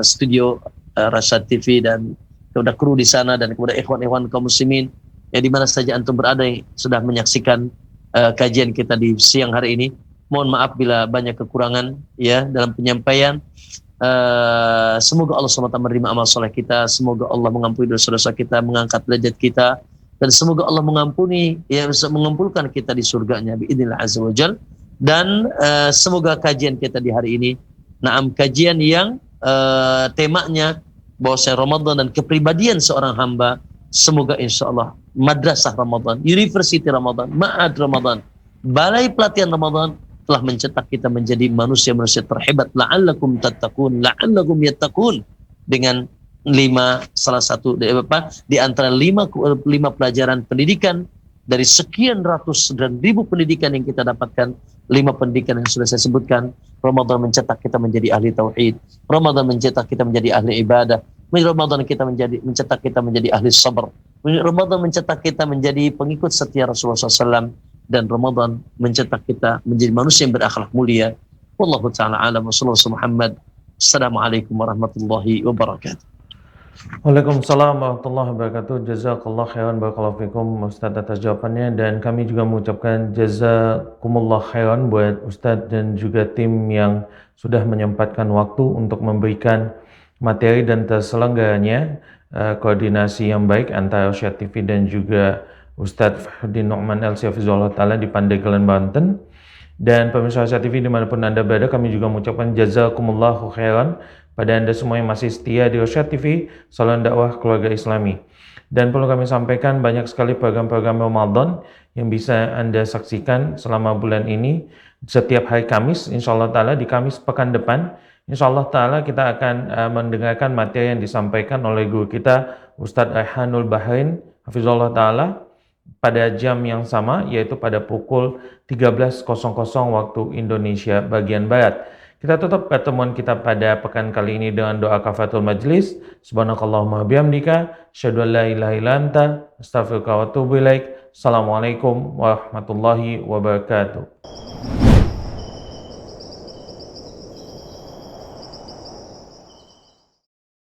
studio Rasyad TV dan kepada kru di sana dan kepada ikhwan-ikhwan kaum muslimin yang di mana saja antum berada yang sudah menyaksikan kajian kita di siang hari ini. Mohon maaf bila banyak kekurangan ya dalam penyampaian. Semoga Allah SWT menerima amal soleh kita, semoga Allah mengampuni dosa-dosa kita, mengangkat derajat kita, dan semoga Allah mengampuni yang mengumpulkan kita di surganya biidznillah azza wajal. Dan semoga kajian kita di hari ini kajian yang temanya bahwasanya Ramadan dan kepribadian seorang hamba, semoga insyaallah madrasah Ramadan, university Ramadan, ma'ad Ramadan, balai pelatihan Ramadan telah mencetak kita menjadi manusia-manusia terhebat, la'allakum tattaqun, la'allakum yattaqun, dengan salah satu di antara lima pelajaran pendidikan dari sekian ratus dan ribu pendidikan yang kita dapatkan. 5 pendidikan yang sudah saya sebutkan. Ramadan mencetak kita menjadi ahli tauhid, Ramadan mencetak kita menjadi ahli ibadah, Ramadan mencetak kita menjadi ahli sabar, Ramadan mencetak kita menjadi pengikut setia Rasulullah SAW, dan Ramadan mencetak kita menjadi manusia yang berakhlak mulia. Wallahu ta'ala alam wa sallallahu Muhammad. Assalamualaikum warahmatullahi wabarakatuh. Waalaikumsalam warahmatullahi wabarakatuh. Jazakallah khairan, barakallahu fikum Ustaz atas jawabannya, dan kami juga mengucapkan jazakumullah khairan buat Ustaz dan juga tim yang sudah menyempatkan waktu untuk memberikan materi dan terselenggaranya koordinasi yang baik antara Rasyad TV dan juga Ustaz Fahrudin Nu'man LC Hafizahullah Ta'ala di Pandeglang, Banten. Dan pemirsa Rasyad TV dimanapun Anda berada, kami juga mengucapkan jazakumullahu khairan pada Anda semua yang masih setia di Rasyad TV, salam dakwah keluarga Islami. Dan perlu kami sampaikan, banyak sekali program-program Ramadan yang bisa Anda saksikan selama bulan ini. Setiap hari Kamis, insyaAllah ta'ala di Kamis pekan depan, insyaAllah ta'ala kita akan mendengarkan materi yang disampaikan oleh guru kita, Ustadz Raihanul Bahrain, Hafizahullah ta'ala, pada jam yang sama, yaitu pada pukul 13.00 waktu Indonesia bagian Barat. Kita tutup pertemuan kita pada pekan kali ini dengan doa kafatul majlis. Subhanakallahumma bihamdika, asyhadu an la ilaha illa anta, astaghfiruka wa atubu ilaik. Assalamualaikum warahmatullahi wabarakatuh.